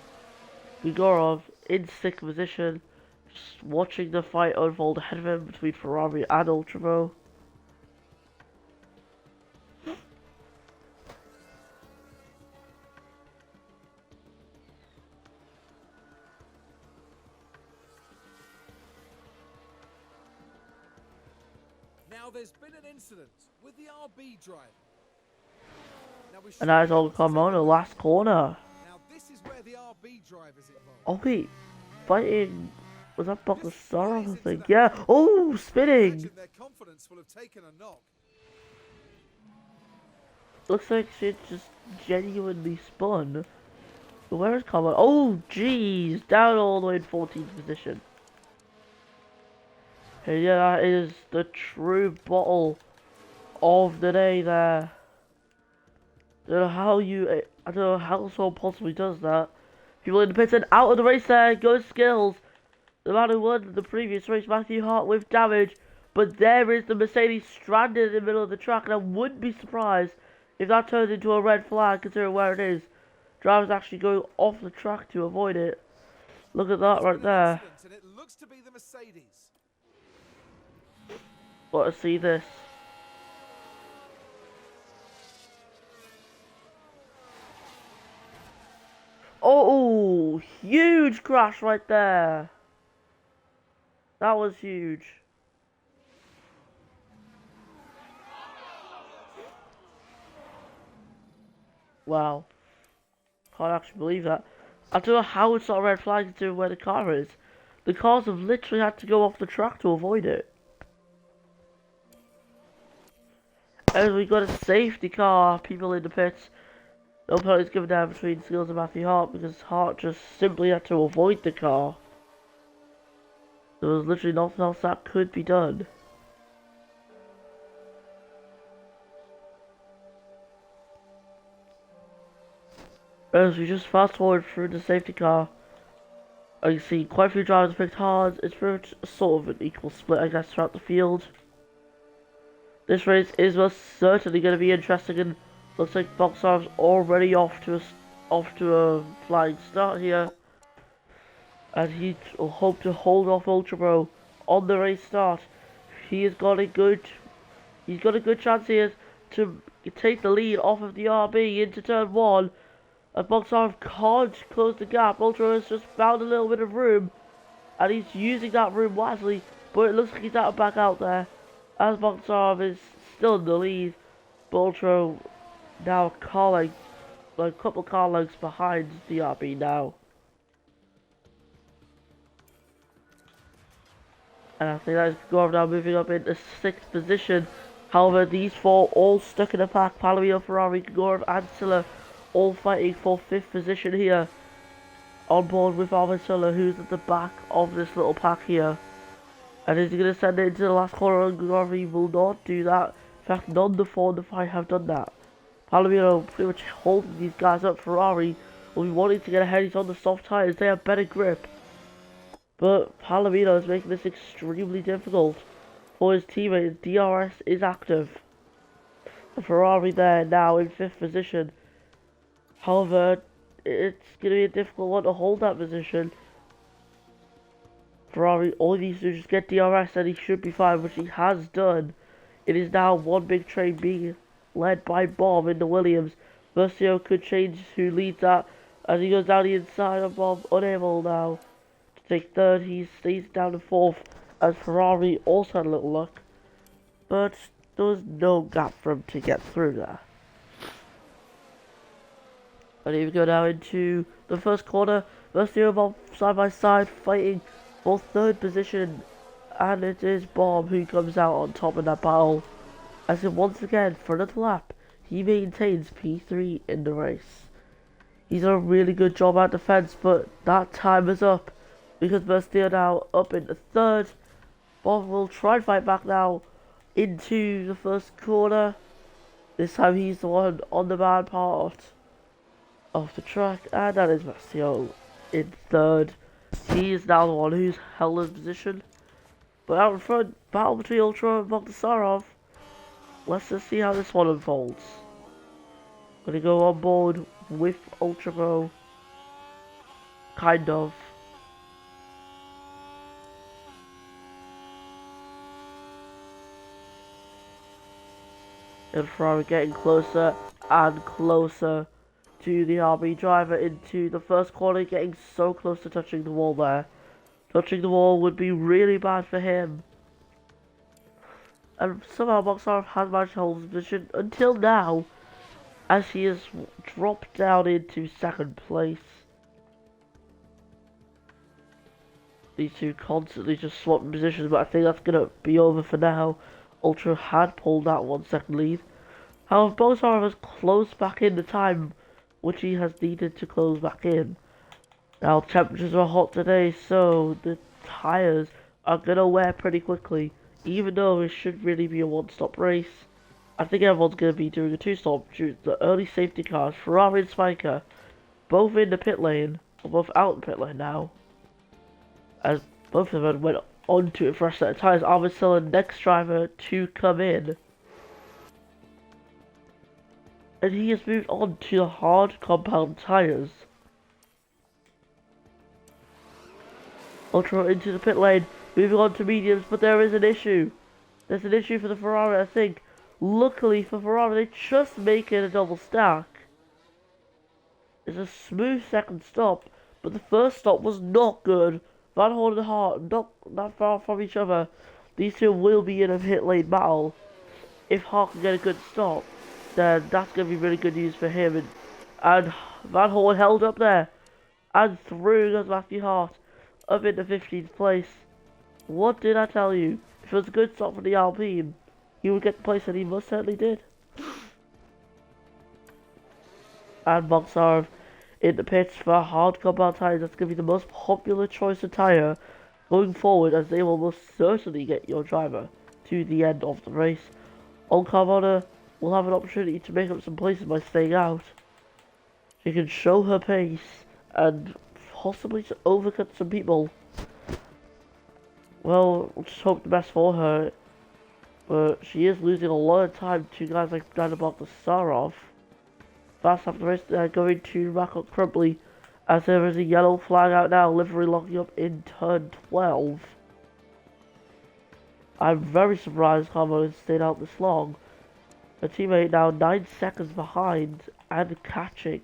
Grigorov in 6th position, just watching the fight unfold ahead of him between Ferrari and Ultra. Now there's been an incident with the RB driver. And that is all Carmona, last corner. Now this is where the RB driver's involved. Oh wait, fighting, was that Bogdassarov I think? Yeah, oh, spinning! Their confidence will have taken a knock. Looks like she just genuinely spun. But where is Carmona? Oh jeez, down all the way in 14th position. And yeah, that is the true bottle of the day there. I don't know how someone possibly does that. People in the pits and out of the race there, good skills. The man who won the previous race, Matthew Hart, with damage. But there is the Mercedes stranded in the middle of the track, and I wouldn't be surprised if that turns into a red flag considering where it is. Drivers actually going off the track to avoid it. Look at that right there. And it looks to be the Mercedes. Got to see this. Oh, huge crash right there. That was huge. Wow. Can't actually believe that. I don't know how it's not a red flag to where the car is. The cars have literally had to go off the track to avoid it. And we got a safety car, people in the pits. No penalties given down between Skills and Matthew Hart because Hart just simply had to avoid the car. There was literally nothing else that could be done. As we just fast forward through the safety car, I can see quite a few drivers picked hard. It's pretty much sort of an equal split, I guess, throughout the field. This race is most certainly going to be interesting, and looks like Boxar's already off to a flying start here, and he will hope to hold off Ultra on the race start. He's got a good chance here to take the lead off of the RB into turn 1. And Boxar can't close the gap. Ultra has just found a little bit of room, and he's using that room wisely. But it looks like he's back out there, as Boxar is still in the lead. Baltro now calling like a couple car lengths behind DRB now. And I think that is Grove now moving up into 6th position. However, these four all stuck in a pack. Palomino, Ferrari, Grove and Silla all fighting for 5th position here. On board with Armensilla, who's at the back of this little pack here. And is he going to send it into the last corner? And Grove will not do that. In fact, none of the 4 and the 5 have done that. Palomino pretty much holding these guys up. Ferrari will be wanting to get ahead. He's on the soft tyres. They have better grip. But Palomino is making this extremely difficult for his teammate. DRS is active. The Ferrari there now in 5th position. However, it's going to be a difficult one to hold that position. Ferrari all he needs to do is just get DRS and he should be fine, which he has done. It is now one big train being led by Bob in the Williams. Versio could change who leads that as he goes down the inside of Bob, unable now to take 3rd. He stays down to 4th as Ferrari also had a little luck, but there was no gap for him to get through there. And here we go now into the first corner. Versio and Bob side by side fighting for 3rd position, and it is Bob who comes out on top in that battle. As in once again, for another lap, he maintains P3 in the race. He's done a really good job at defense, but that time is up because Versio now up in the 3rd. Bob will try and fight back now into the first corner. This time he's the one on the bad part of the track, and that is Versio in 3rd. He is now the one who's held his position. But out in front, battle between Ultra and Bogdasarov. Let's just see how this one unfolds. Gonna go on board with Ultra Pro. Kind of. And Ferrari getting closer and closer to the RB driver into the first corner, getting so close to touching the wall there. Touching the wall would be really bad for him. And somehow Bogdasarov has managed to hold his position until now, as he has dropped down into 2nd place. These two constantly just swapping positions, but I think that's going to be over for now. Ultra had pulled that 1 second lead. However, Bogdasarov has closed back in the time which he has needed to close back in. Now temperatures are hot today, so the tyres are going to wear pretty quickly. Even though it should really be a 1-stop race, I think everyone's going to be doing a 2-stop due to the early safety cars. Ferrari and Spiker, both in the pit lane, or both out in the pit lane now, as both of them went on to a fresh set of tyres. Armensilla, next driver to come in. And he has moved on to the hard compound tyres. Ultra into the pit lane, moving on to mediums, but there is an issue. There's an issue for the Ferrari, I think. Luckily for Ferrari, they just make it a double stack. It's a smooth 2nd stop, but the first stop was not good. Van Horn and Hart not that far from each other. These two will be in a pit lane battle. If Hart can get a good stop, then that's going to be really good news for him. And Van Horn held up there. And through goes Matthew Hart up into 15th place. What did I tell you? If it was a good stop for the Alpine, he would get the place, and he most certainly did. And Bogdasarov in the pits for hard compound tyres. That's going to be the most popular choice of tyre going forward, as they will most certainly get your driver to the end of the race. On Carmona will have an opportunity to make up some places by staying out. She can show her pace and possibly to overcut some people. Well, we'll just hope the best for her. But she is losing a lot of time to guys like Bogdasarov. Fast after the race, they're going to rack up Crumbly, as there is a yellow flag out now, livery locking up in turn 12. I'm very surprised Carmona stayed out this long. Her teammate now 9 seconds behind and catching.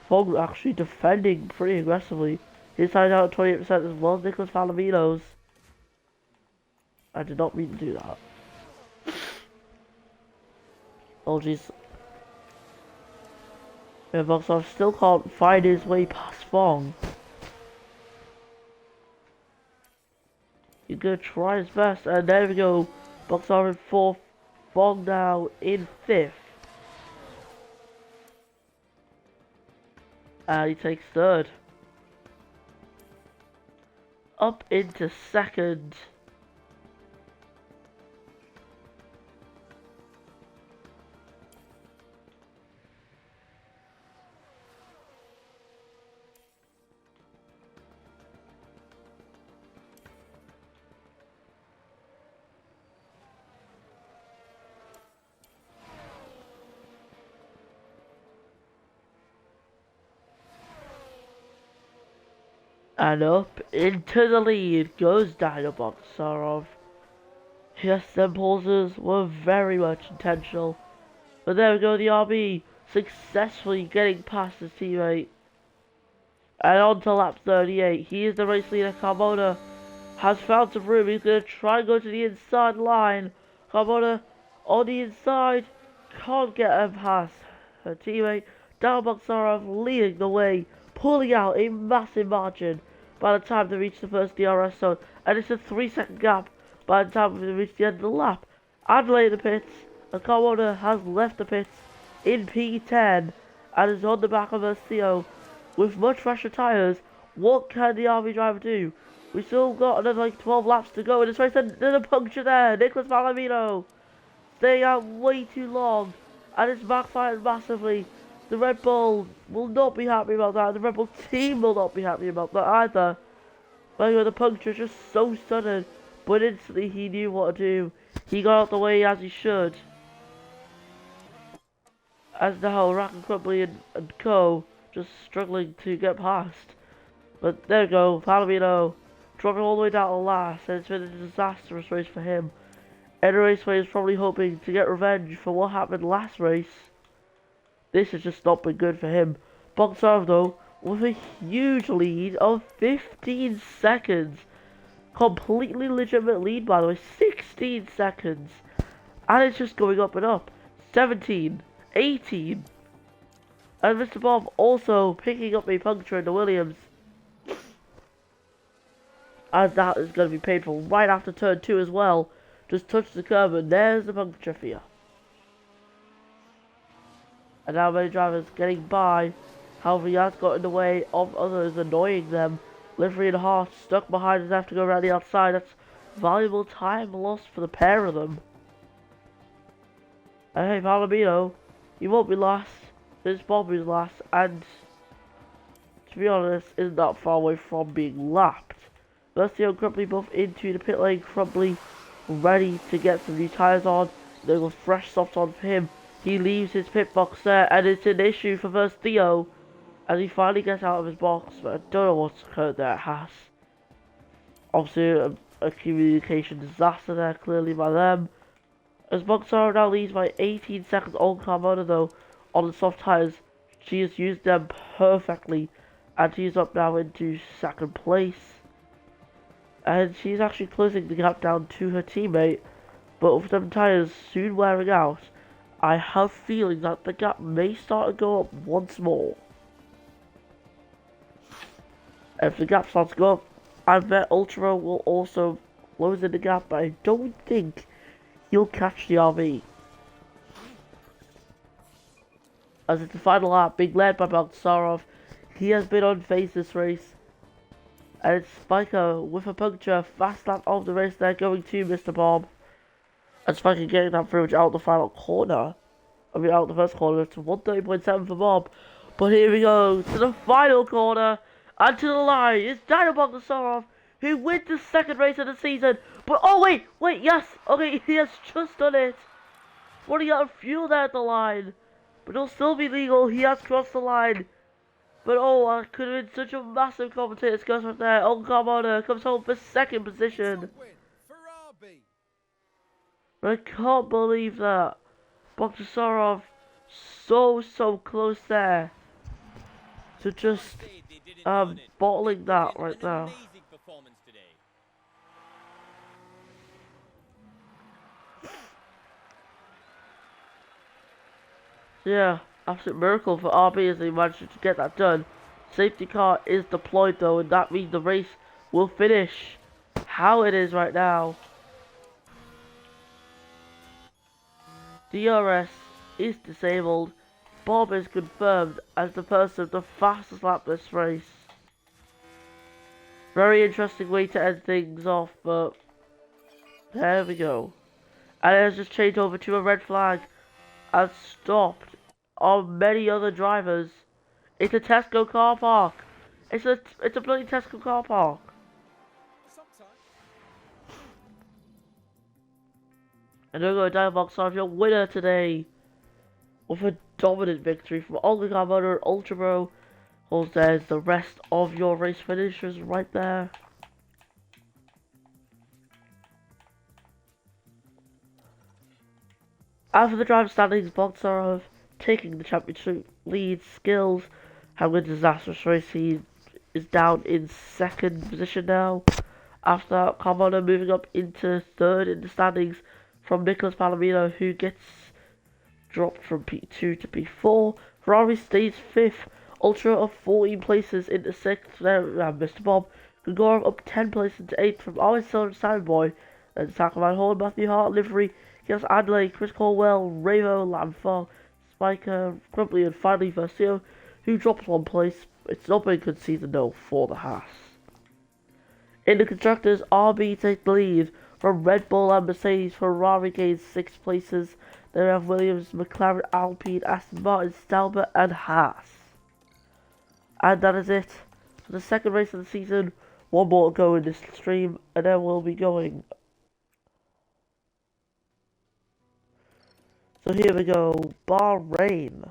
Fogg actually defending pretty aggressively. He's tied out at 28% as well as Nicholas Palomino's. I did not mean to do that. Oh jeez. Yeah, Boxarov still can't find his way past Fong. He's gonna try his best, and there we go. Boxarov in 4th, Fong now in 5th. And he takes 3rd. Up into 2nd. And up into the lead goes Dino Boxarov. Yes, them pauses were very much intentional. But there we go, the RB successfully getting past his teammate. And on to lap 38. He is the race leader. Carmona has found some room. He's going to try and go to the inside line. Carmona on the inside. Can't get him past her teammate. Dino Boxarov leading the way. Pulling out a massive margin by the time they reach the first DRS zone. And it's a 3-second gap by the time they reach the end of the lap. Adelaide in the pits. And Carmona has left the pits in P10 and is on the back of her CO with much fresher tyres. What can the RV driver do? We still got another like 12 laps to go in this race, and there's a puncture there. Nicholas Palomino staying out way too long, and it's backfired massively. The Red Bull will not be happy about that. The Red Bull team will not be happy about that either. But anyway, the puncture is just so sudden, but instantly he knew what to do. He got out the way as he should. As now Rack and Crumbly and Co. just struggling to get past. But there we go, Palomino dropping all the way down to last, and it's been a disastrous race for him. Ed Raceway is probably hoping to get revenge for what happened last race. This has just not been good for him. Boxarov though, with a huge lead of 15 seconds. Completely legitimate lead by the way, 16 seconds. And it's just going up and up. 17, 18. And Mr. Bob also picking up a puncture in the Williams. And that is going to be painful right after turn 2 as well. Just touch the curb and there's the puncture for you. And now many drivers getting by. However, he has got in the way of others, annoying them. Livery and Hart stuck behind us, have to go around the outside. That's valuable time lost for the pair of them. And hey, Palomino, he won't be last. This Bob is last, and to be honest, isn't that far away from being lapped. Mercio and Crumbly both into the pit lane. Crumbly ready to get some new tyres on. There goes fresh softs on for him. He leaves his pit box there, and it's an issue for first Theo as he finally gets out of his box, but I don't know what's occurred there at Haas. Obviously a communication disaster there, clearly by them. As Boxaro now leads by 18 seconds on Carmona though, on the soft tyres. She has used them perfectly, and she's up now into 2nd place. And she's actually closing the gap down to her teammate, but with them tyres soon wearing out, I have a feeling that the gap may start to go up once more. If the gap starts to go up, I bet Ultra will also close in the gap, but I don't think he'll catch the RV. As it's the final lap, being led by Boxarov, he has been on pace this race. And it's Spiker with a puncture, fast lap of the race there, going to Mr. Bob. And Spiker getting that pretty much out the final corner. I mean, out the first corner to 130.7 for Bob. But here we go to the final corner. And to the line, it's Dino Boxarov who wins the 2nd race of the season. But oh wait, yes, okay, he has just done it. Running out of fuel there at the line. But it'll still be legal, he has crossed the line. But oh, I could have been such a massive commentator goes right there. Oh, Carmona comes home for 2nd position. I can't believe that. Boxarov so close there to just bottling that right now. Yeah, absolute miracle for RB as they managed to get that done. Safety car is deployed though, and that means the race will finish how it is right now. DRS is disabled. Bob is confirmed as the person with the fastest lap this race. Very interesting way to end things off, but there we go. And it has just changed over to a red flag and stopped on many other drivers. It's a Tesco car park. It's a bloody Tesco car park. And there we go, Diamondbox are your winner today with a dominant victory from Olga Carmona and Ultra Bro. There's the rest of your race finishers right there. As for the driver standings, Bogtsarov taking the championship lead. Skills having a disastrous race. He is down in second position now. After that, Carmona moving up into third in the standings from Nicholas Palomino, who gets dropped from P2 to P4. Ferrari stays fifth. Ultra of 14 places into sixth. There, Mr. Bob. Grigorov up 10 places into eighth from Always Silver Simon Boy. Then Tackle Van Horn, Matthew Hart, Livery, Giles Adley, Chris Colwell, Ravo, Lamfar, Spiker, Crumply, and finally Versio, who drops one place. It's not been a good season though for the Haas. In the constructors, RB takes the lead from Red Bull and Mercedes. Ferrari gains 6 places. Then we have Williams, McLaren, Alpine, Aston Martin, Stelber, and Haas. And that is it for the second race of the season. One more to go in this stream, and then we'll be going. So here we go, Bahrain.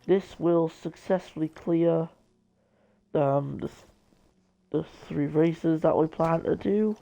This will successfully clear the 3 races that we plan to do.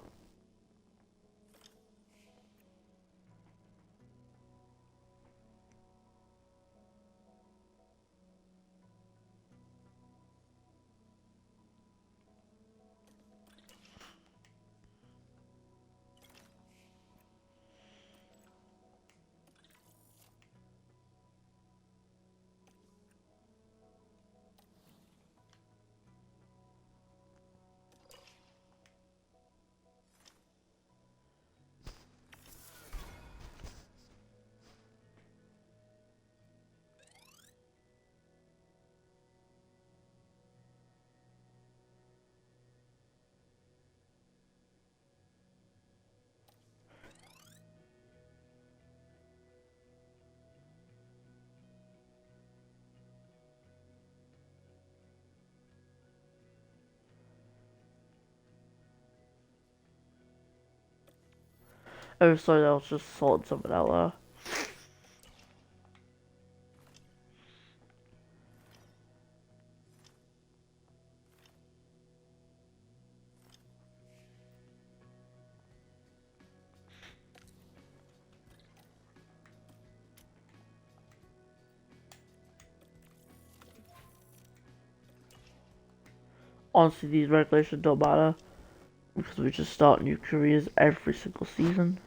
Oh, sorry, I was just sorting something out there. Honestly, these regulations don't matter because we just start new careers every single season.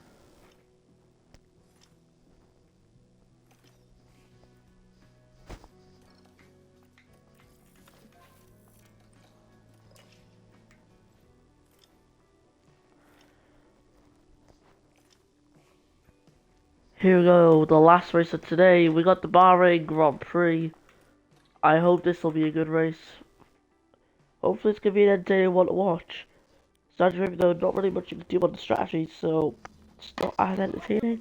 Here we go, the last race of today. We got the Bahrain Grand Prix. I hope this will be a good race. Hopefully it's going to be an entertaining one to watch. Strategy, though, not really much you can do on the strategy, so it's not as entertaining.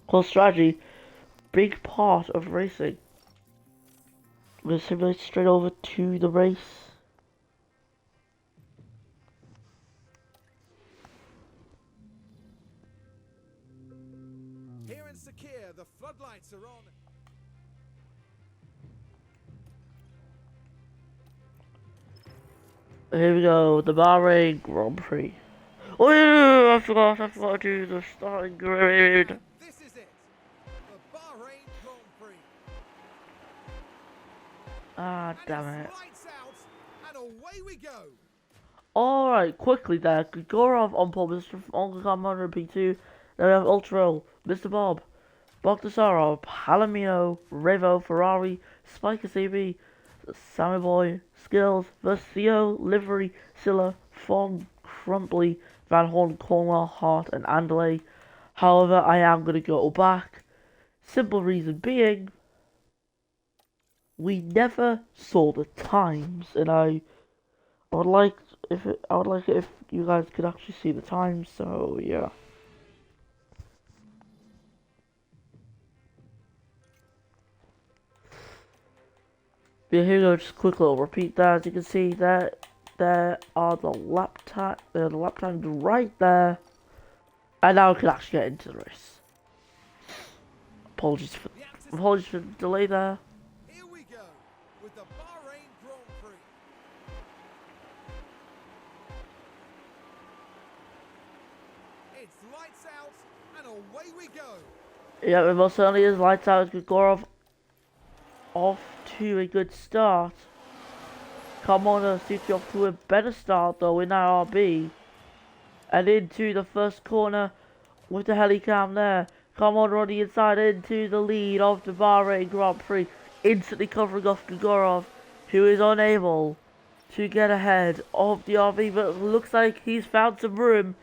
Well, strategy, big part of racing. I'm going to simulate straight over to the race. Here in Sakir, the floodlights are on. Here we go, the Bahrain Grand Prix. Oh yeah, I forgot to do the starting grid. This is it, the Bahrain Grand Prix. Ah, damn And it. it's lights out, and away we go. Alright, quickly there. Grigorov on pole position from Olga Carmona in P2. Then we have Ultra, Mr. Bob, Bogdasarov, Palomino, Revo, Ferrari, Spike CB, Sammy Boy, Skills, Versio, Livery, Silla, Fong, Crumply, Van Horn, Cornwell, Hart, and Anderley. However, I am going to go back. Simple reason being, we never saw the times, and I would like it if you guys could actually see the times. So yeah. Yeah, here we go, just quickly I'll repeat that. As you can see that there are the lap times right there. And now we can actually get into the race. Apologies for the delay there. Here we go with the Bahrain Grand Prix. It's lights out and away we go. Yeah, it most certainly is. Lights out. Grigorov off to a good start. Carmona seems to be off to a better start though in that RB. And into the first corner with the helicam there. Carmona on the inside into the lead of the Bahrain Grand Prix. Instantly covering off Grigorov, who is unable to get ahead of the RV, but it looks like he's found some room.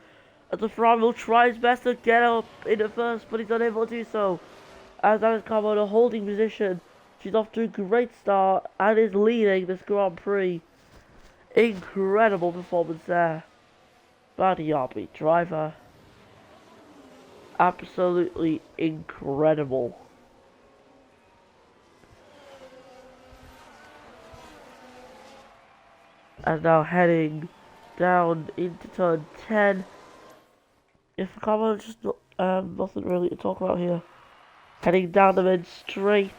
As the Ferrari will try his best to get up in the first, but he's unable to do so. As that is Carmona holding position. She's off to a great start and is leading this Grand Prix. Incredible performance there by the RB driver. Absolutely incredible. And now heading down into turn 10. If Carmona just nothing really to talk about here. Heading down the mid straight.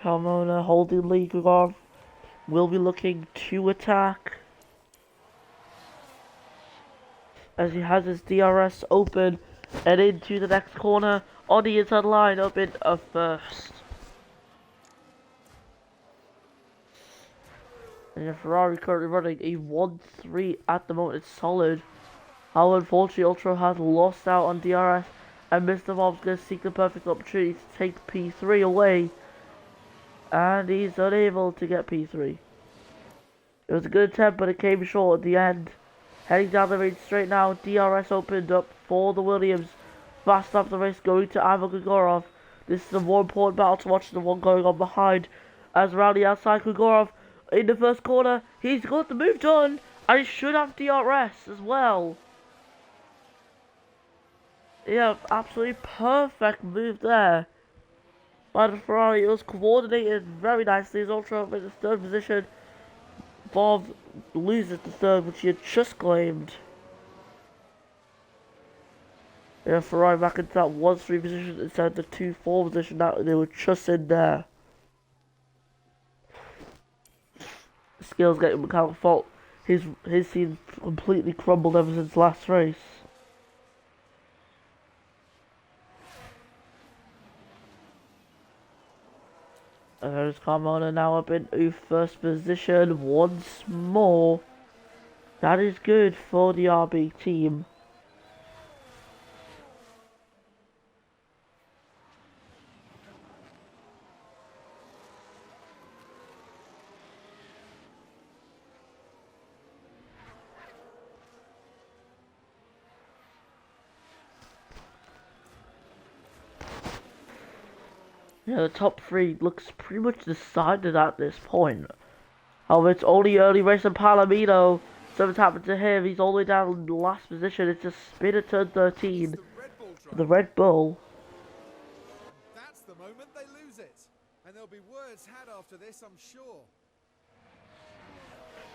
Carmona holding lead. Grigorov will be looking to attack as he has his DRS open and into the next corner on the inside line up in a first. And the Ferrari currently running a 1-3 at the moment. It's solid. How unfortunately Ultra has lost out on DRS and Mr. Bob's going to seek the perfect opportunity to take P3 away. And he's unable to get P3. It was a good attempt, but it came short at the end. Heading down the race straight now, DRS opened up for the Williams. Fast up the race going to Ivan Grigorov. This is the more important battle to watch than the one going on behind. As around the outside, Grigorov in the first corner. He's got the move done, and he should have DRS as well. Yeah, absolutely perfect move there by the Ferrari. It was coordinated very nicely. His Ultra in the third position. Bob loses the third, which he had just claimed. Yeah, Ferrari back into that 1-3 position instead of the 2-4 position that they were just in there. Skills getting mechanical fault. His team completely crumbled ever since last race. And there's Carmona now up in first position once more. That is good for the RB team. Yeah, the top three looks pretty much decided at this point. However, it's only early race and Palomino. Something's happened to him. He's all the way down in the last position. It's just spin at turn 13. The Red Bull. That's the moment they lose it. And there'll be words had after this, I'm sure.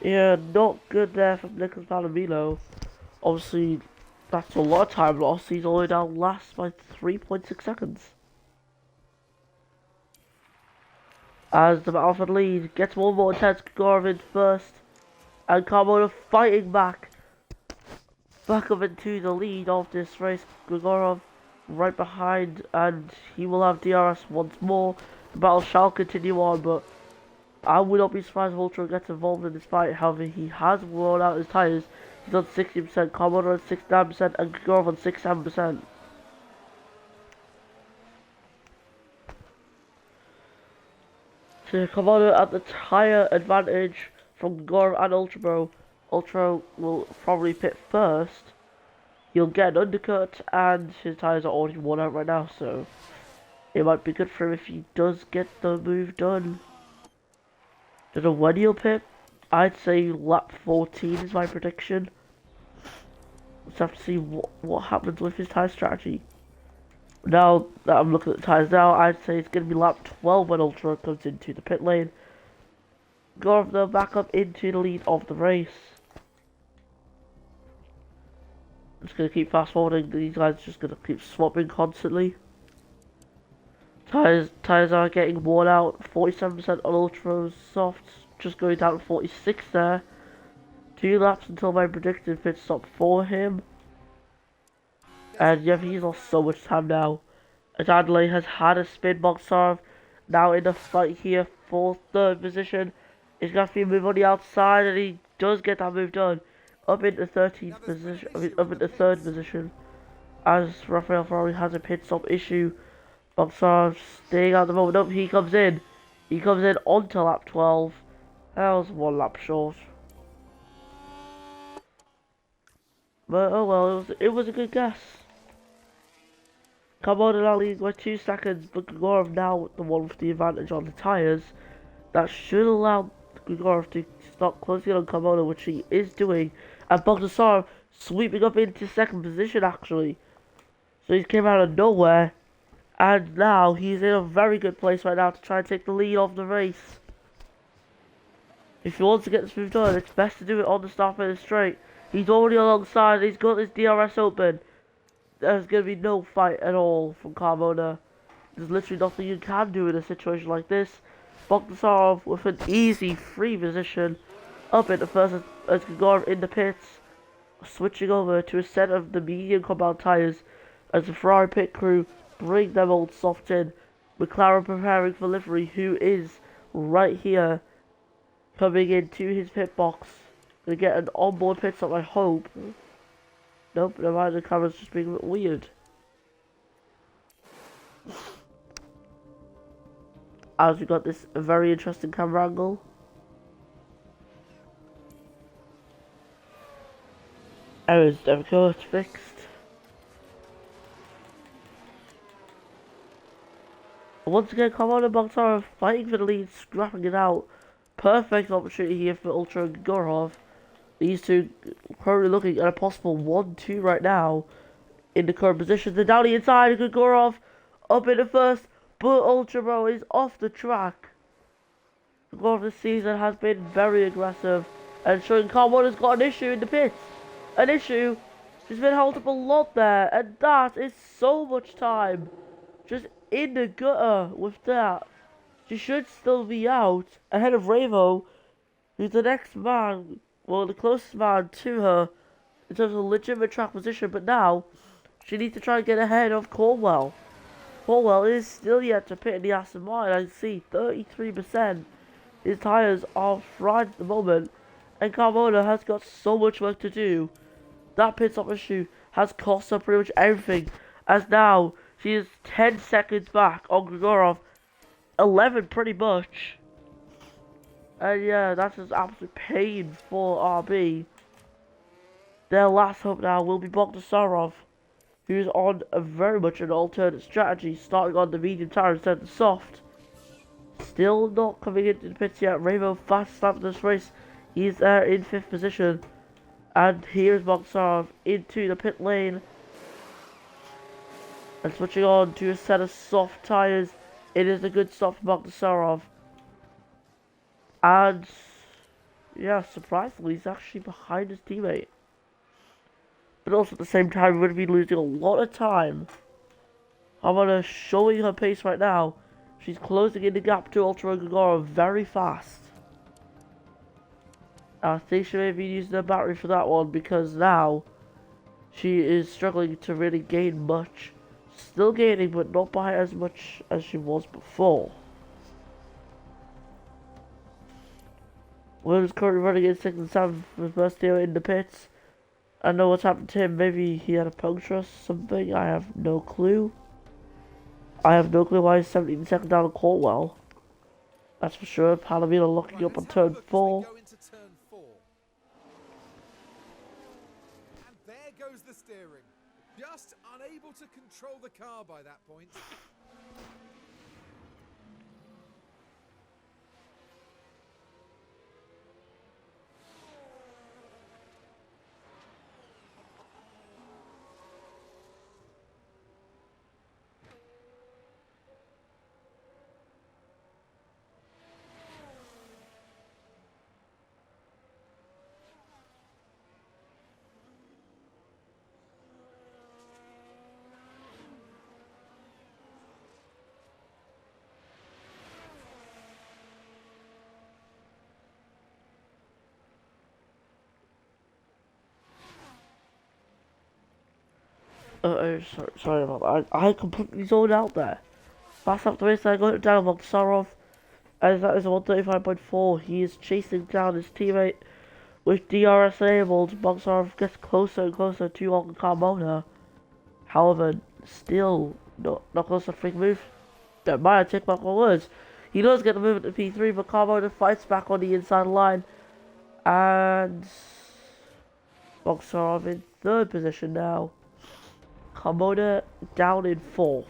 Yeah, not good there from Nicholas Palomino. Obviously, that's a lot of time lost. He's all the way down last by 3.6 seconds. As the battle for the lead gets more and more intense, Grigorov in first, and Carmona fighting back up into the lead of this race. Grigorov right behind, and he will have DRS once more. The battle shall continue on, but I would not be surprised if Ultra gets involved in this fight. However, he has worn out his tyres. He's on 60%, Carmona on 69%, and Grigorov on 67%. So Komodo at the tyre advantage from Gregorov and Ultra. Ultra will probably pit first. He'll get an undercut, and his tyres are already worn out right now, so it might be good for him if he does get the move done. Don't know when he'll pit. I'd say lap 14 is my prediction. Let's have to see what happens with his tyre strategy. Now that I'm looking at the tyres now, I'd say it's going to be lap 12 when Ultra comes into the pit lane. Gorov though back up into the lead of the race. I'm just going to keep fast forwarding, these guys are just going to keep swapping constantly. Tyres are getting worn out, 47% on Ultra's softs, just going down to 46 there. 2 laps until my predicted pit stop for him. And yeah, he's lost so much time now. As Adelaide has had a spin Boxarov now in the fight here for 3rd position. He's got to move on the outside, and he does get that move done. Up into 13th position, up into 3rd position. As Rafael Ferrari has a pit stop issue. Boxarov staying out the moment. Up, he comes in. He comes in onto lap 12. That was 1 lap short. But oh well, it was a good guess. Komodo now leads by 2 seconds, but Grigorov now the one with the advantage on the tyres. That should allow Grigorov to start closing in on Komodo, which he is doing. And Bogdasarov sweeping up into 2nd position actually. So he's came out of nowhere. And now he's in a very good place right now to try and take the lead of the race. If he wants to get this move done, it's best to do it on the start finish straight. He's already alongside, he's got his DRS open. There's going to be no fight at all from Carmona. There's literally nothing you can do in a situation like this. Bogdasarov with an easy free position up into first as Grigorov in the pits. Switching over to a set of the medium compound tyres as the Ferrari pit crew bring them old soft in. McLaren preparing for livery, who is right here coming into his pit box. Gonna get an onboard pit stop, I hope. Nope, never mind, the camera's just being a bit weird. As we got this very interesting camera angle. Errors, there we go, it's fixed. Once again, Komodo and Bogdasarov fighting for the lead, scrapping it out. Perfect opportunity here for Ultra and Grigorov. These two currently looking at a possible 1-2 right now in the current position. They're down the inside, Grigorov up in the first, but Ultra Bro is off the track. Grigorov this season has been very aggressive and showing Komodo's got an issue in the pits. An issue. She's been held up a lot there, and that is so much time. Just in the gutter with that. She should still be out ahead of Ravo, who's the next man, well, the closest man to her in terms of legitimate track position, but now she needs to try and get ahead of Cornwell. Cornwell is still yet to pit in the Aston Martin. I see 33%. His tyres are fried at the moment, and Carmona has got so much work to do. That pit stop issue has cost her pretty much everything, as now she is 10 seconds back on Grigorov, 11 pretty much. And yeah, that's just absolute pain for RB. Their last hope now will be Bogdasarov, who's on a very much an alternate strategy, starting on the medium tire instead of the soft. Still not coming into the pits yet. Ravo fast slapped this race. He's there in 5th position. And here's Bogdasarov into the pit lane. And switching on to a set of soft tyres. It is a good stop for Bogdasarov. And yeah, surprisingly, he's actually behind his teammate. But also at the same time, we're going to be losing a lot of time. I'm showing her pace right now. She's closing in the gap to Ultra Grigorov very fast. I think she may be using her battery for that one, because now she is struggling to really gain much. Still gaining, but not by as much as she was before. Williams currently running in 6th and 7th with Merstio in the pits. I know what's happened to him. Maybe he had a puncture or something. I have no clue. I have no clue why he's 17 seconds down on Cornwell. That's for sure. Palomino looking Right, up on let's have a turn look as we 4. go into turn 4. And there goes the steering. Just unable to control the car by that point. Sorry about that. I completely zoned out there. Fast up the race, I got it down Bogsarov. As that is a 135.4. He is chasing down his teammate with DRS enabled. Bogsarov gets closer and closer to Olga Carmona. However, still not close to free move. Don't mind, I take back my words. He does get the movement to P3, but Carmona fights back on the inside line. And Bogsarov in 3rd position now. Carmona down in 4th.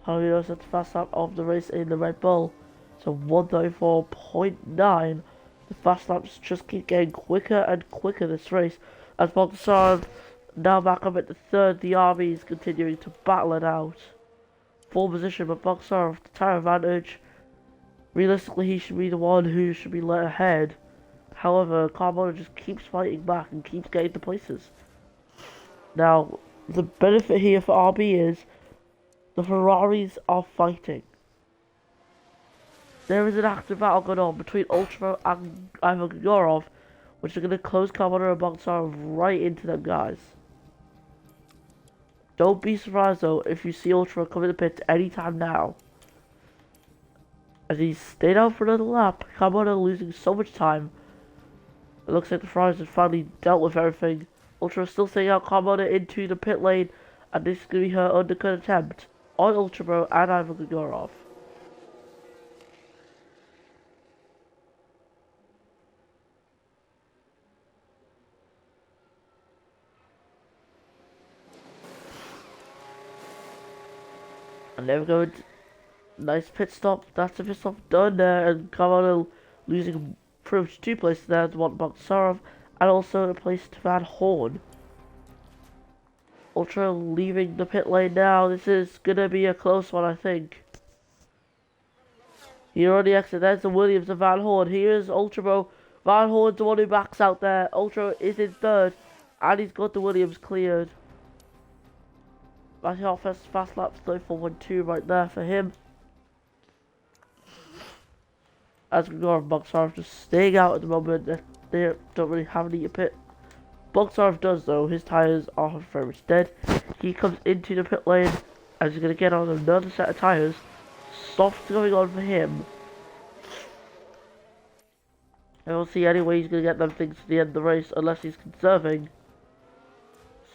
Carmona at the fast lap of the race in the Red Bull. So 134.9. The fast laps just keep getting quicker and quicker this race. As Bogsarov now back up at the 3rd, the army is continuing to battle it out. 4th position, but Bogsarov the tire advantage. Realistically, he should be the one who should be let ahead. However, Carmona just keeps fighting back and keeps getting to places. Now, the benefit here for RB is the Ferraris are fighting. There is an active battle going on between Ultra and Ivan Grigorov, which are going to close Carmona and Bogsarov right into them guys. Don't be surprised though if you see Ultra come in the pit anytime now. As he's stayed out for another lap, Carmona losing so much time. It looks like the Ferraris have finally dealt with everything. Ultra is still staying out Carmona into the pit lane, and this is going to be her undercut attempt on Ultra Bro and Ivan Grigorov. And there we go. Nice pit stop. That's a pit stop done there. And Carmona losing pretty much 2 places there to one Bogsarov and also a place to Van Horn. Ultra leaving the pit lane now. This is gonna be a close one, I think. Here on the exit, there's the Williams and Van Horn. Here's Ultra Bro. Van Horn's the one who backs out there. Ultra is in 3rd, and he's got the Williams cleared. That's our first fast laps, 34.12 right there for him. As Grigorov and Bogsarov just staying out at the moment. They don't really have any pit. Bogsarov does though, his tyres are very much dead. He comes into the pit lane and he's going to get on another set of tyres. Soft going on for him. I don't see any way he's going to get them things to the end of the race unless he's conserving.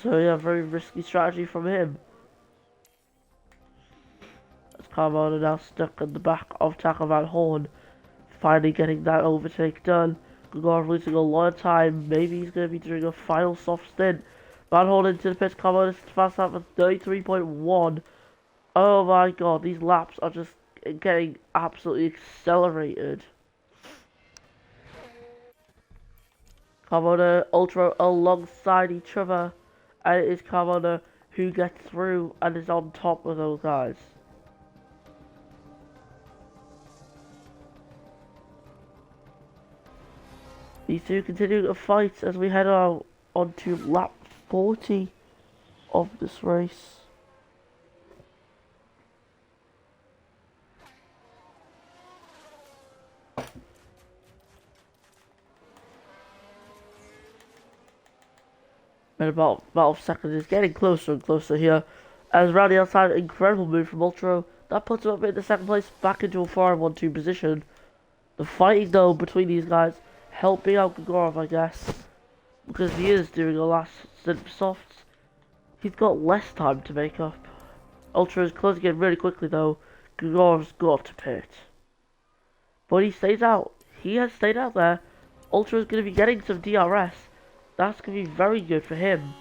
So yeah, very risky strategy from him. As Carmona now stuck in the back of Taco Van Horn. Finally getting that overtake done. Grigorov losing a lot of time. Maybe he's going to be doing a final soft stint. Van Horn into the pits. Carmona fast lap for 33.1. Oh my god, these laps are just getting absolutely accelerated. Carmona, Ultra alongside each other. And it is Carmona who gets through and is on top of those guys. These two continue to fight as we head on to lap 40 of this race. And about 12 seconds is getting closer and closer here. As round the outside, incredible move from Ultra. That puts him up in the 2nd place, back into a 4-1-2 position. The fighting though between these guys helping out Gregorov, I guess, because he is doing a last stint for softs. He's got less time to make up. Ultra is closing in really quickly though. Gregorov's got to pit. But he stays out. He has stayed out there. Ultra is going to be getting some DRS. That's going to be very good for him.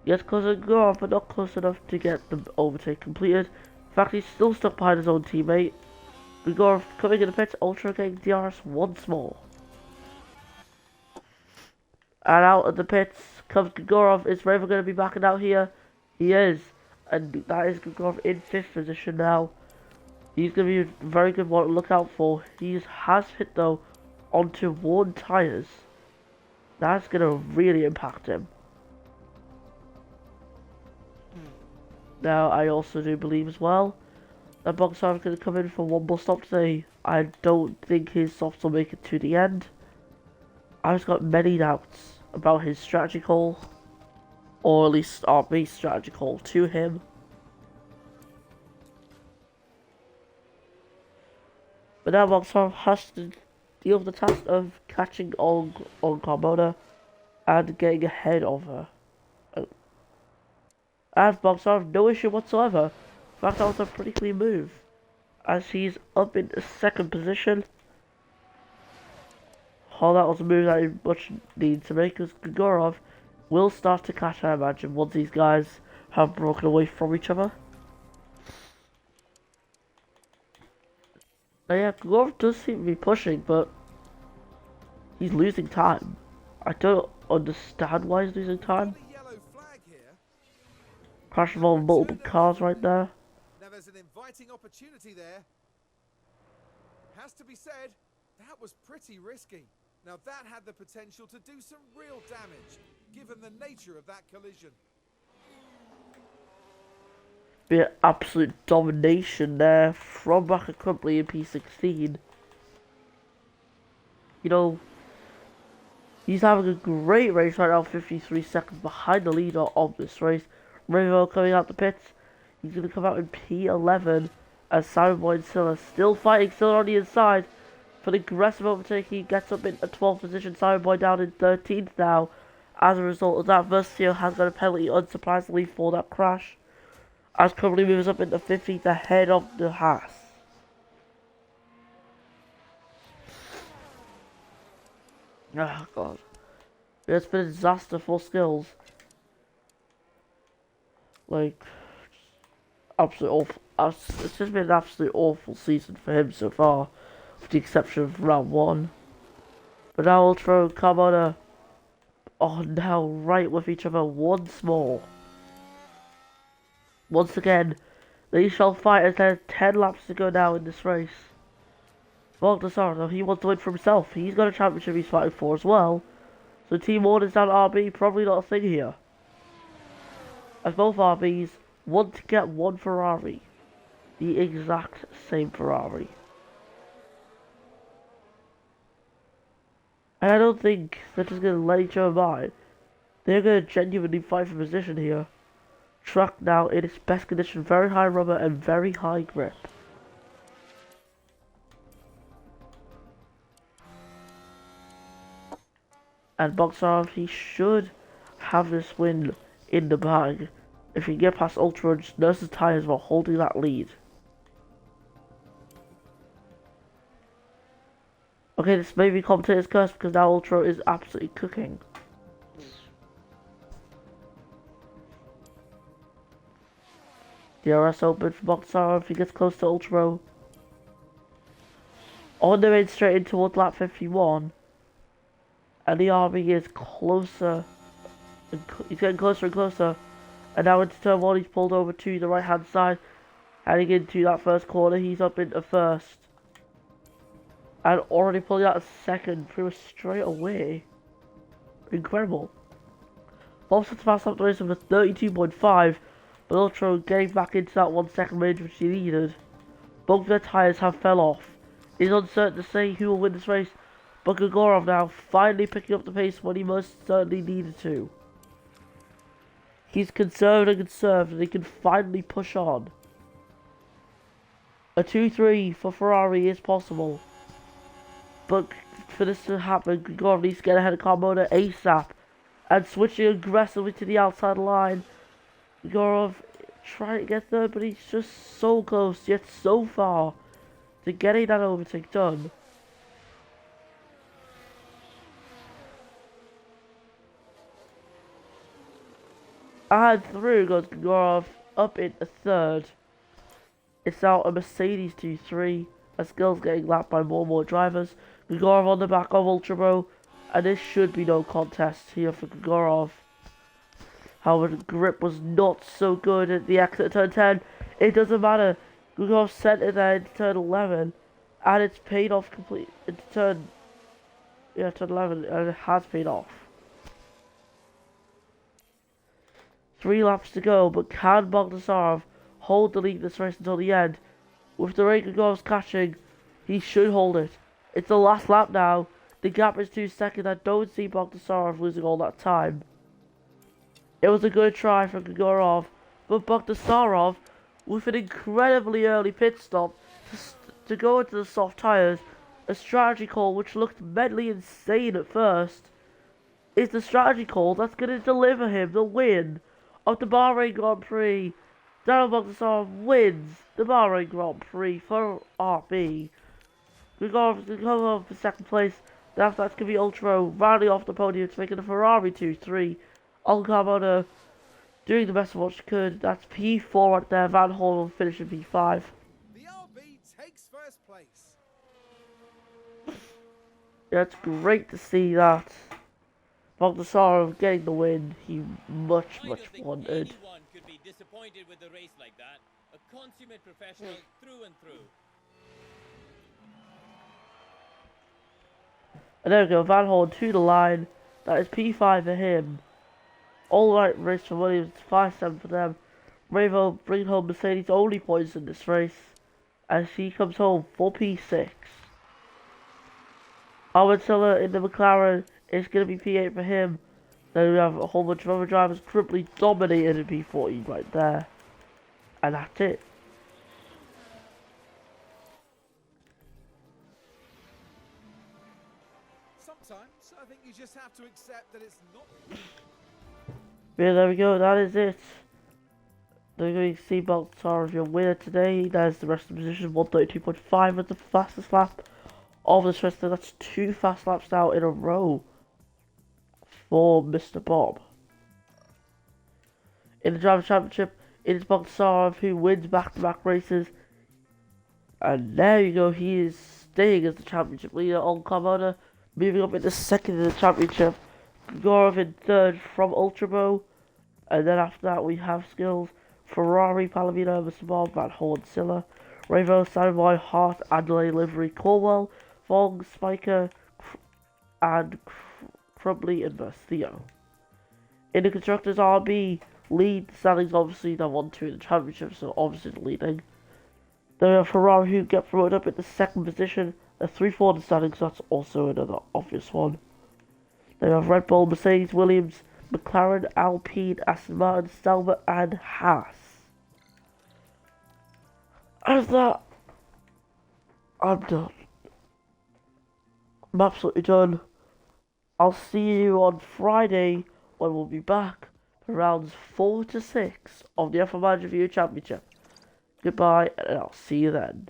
Gets closer to Gregorov, but not close enough to get the overtake completed. In fact, he's still stuck behind his own teammate. Gregorov coming in the pits. Ultra getting DRS once more. And out of the pits comes Gregorov. Is Raven going to be backing out here? He is. And that is Gregorov in 5th position now. He's going to be a very good one to look out for. He has hit though onto worn tyres. That's going to really impact him. Now I also do believe as well that Boxar is going to come in for one more stop today. I don't think his softs will make it to the end. I've got many doubts about his strategy call, or at least RB's strategy call to him. But now Boxar has to deal with the task of catching on Carmona and getting ahead of her. As Boxar, no issue whatsoever. In fact, that was a pretty clean move, as he's up in 2nd position. Oh, that was a move that he much needed to make, because Gregorov will start to catch, I imagine, once these guys have broken away from each other. Now yeah, Gregorov does seem to be pushing, but he's losing time. I don't understand why he's losing time. Crashing on multiple cars right there. Now there's an inviting opportunity there. Has to be said, that was pretty risky. Now that had the potential to do some real damage, given the nature of that collision. Be an absolute domination there from Rocket Company in P16. You know, he's having a great race right now, 53 seconds behind the leader of this race. Remo coming out the pits. He's going to come out in P11 as Simon Boy and Silla still fighting, still on the inside. For the aggressive overtake, he gets up in a 12th position. Simon Boy down in 13th now. As a result of that, Versio has got a penalty, unsurprisingly, for that crash. As Company moves up into 15th ahead of the Haas. Oh god. It's been a disaster for skills. Like, absolutely awful. It's just been an absolutely awful season for him so far, with the exception of round 1. But now Ultra and Carmona are now right with each other once more. Once again, they shall fight as there's 10 laps to go now in this race. Bogdassar, though, he wants to win for himself. He's got a championship he's fighting for as well. So Team Orders down RB, probably not a thing here. As both RBs want to get one Ferrari. The exact same Ferrari. And I don't think they're just going to let each other by. They're going to genuinely fight for position here. Track now in its best condition, very high rubber and very high grip. And Boxarov, he should have this win in the bag if he can get past Ultra and just nurse his tyres while holding that lead. Okay, this may be commentator's curse because now Ultra is absolutely cooking. DRS open for Boxarov if he gets close to Ultra. On the way straight in towards lap 51. And the RB is closer. He's getting closer and closer. And now into turn 1, he's pulled over to the right hand side. Heading into that first corner, he's up into first. And already pulling out a second pretty much straight away. Incredible. Bob set to pass up the race with a 32.5. But Ultra getting back into that 1 second range which he needed. Both their tyres have fell off. It's uncertain to say who will win this race. But Gregorov now finally picking up the pace when he most certainly needed to. He's conserved and he can finally push on. A 2-3 for Ferrari is possible. But for this to happen, Grigorov needs to get ahead of Car Motor ASAP. And switching aggressively to the outside line. Grigorov trying to get third, but he's just so close, yet so far to getting that overtake done. And through goes Grigorov up in a third. It's now a Mercedes 2-3. As Skills getting lapped by more and more drivers. Grigorov on the back of Ultra Bro. And this should be no contest here for Grigorov. However, the grip was not so good at the exit of turn 10. It doesn't matter. Grigorov sent it there into turn 11. And it's paid off completely into turn 11. And it has paid off. 3 laps to go, but can Bogdasarov hold the lead in this race until the end? With the rate Grigorov's catching, he should hold it. It's the last lap now. The gap is 2 seconds. I don't see Bogdasarov losing all that time. It was a good try for Grigorov, but Bogdasarov, with an incredibly early pit stop to go into the soft tyres, a strategy call which looked mentally insane at first, is the strategy call that's going to deliver him the win of the Bahrain Grand Prix. Daniil Bogdasarov wins the Bahrain Grand Prix for RB. Grigorov is going to come up for second place. Then after that's going to be Ultra rounding off the podium to make it a Ferrari 2-3. On Car Motor doing the best of what she could. That's P4 right there. Van Horn finishing P5. The RB takes first place. Yeah, it's great to see that. Bogdasarov getting the win he much wanted. Anyone could be disappointed with a race like that. A consummate professional through and through. And there we go, Van Horn to the line. That is P5 for him. Alright race for Williams, 5-7 for them. Ravo bringing home Mercedes' only points in this race as he comes home for P6. Armin Silla in the McLaren is going to be P8 for him. Then we have a whole bunch of other drivers criminally dominating in P14 right there. And that's it. Sometimes I think you just have to accept that it's not. Yeah, there we go, that is it. They're going to see Bogdasarov your winner today. There's the rest of the position, 132.5 at the fastest lap of this race. That's 2 fast laps now in a row for Mr. Bob. In the Drivers' Championship, it is Bogdasarov who wins back-to-back races. And there you go, he is staying as the championship leader on Car Motor. Moving up into second in the championship. Grigorov in third from Ultra Bro. And then after that we have Skills, Ferrari, Palomino, Mr. Bob, Van Horn, Silla, Ravo, Sandboy, Hart, Adelaide, Livery, Corwell, Vong, Spiker, and Crumbly and Theo. In the Constructors RB lead, the standings obviously they're 1-2 in the championship, so obviously leading. Then we have Ferrari who get promoted up into second position, a 3-4 in the standings, so that's also another obvious one. Then we have Red Bull, Mercedes, Williams, McLaren, Alpine, Aston Martin, Sauber, and Haas. After that, I'm done. I'm absolutely done. I'll see you on Friday when we'll be back for rounds 4 to 6 of the F1 Manager View Championship. Goodbye, and I'll see you then.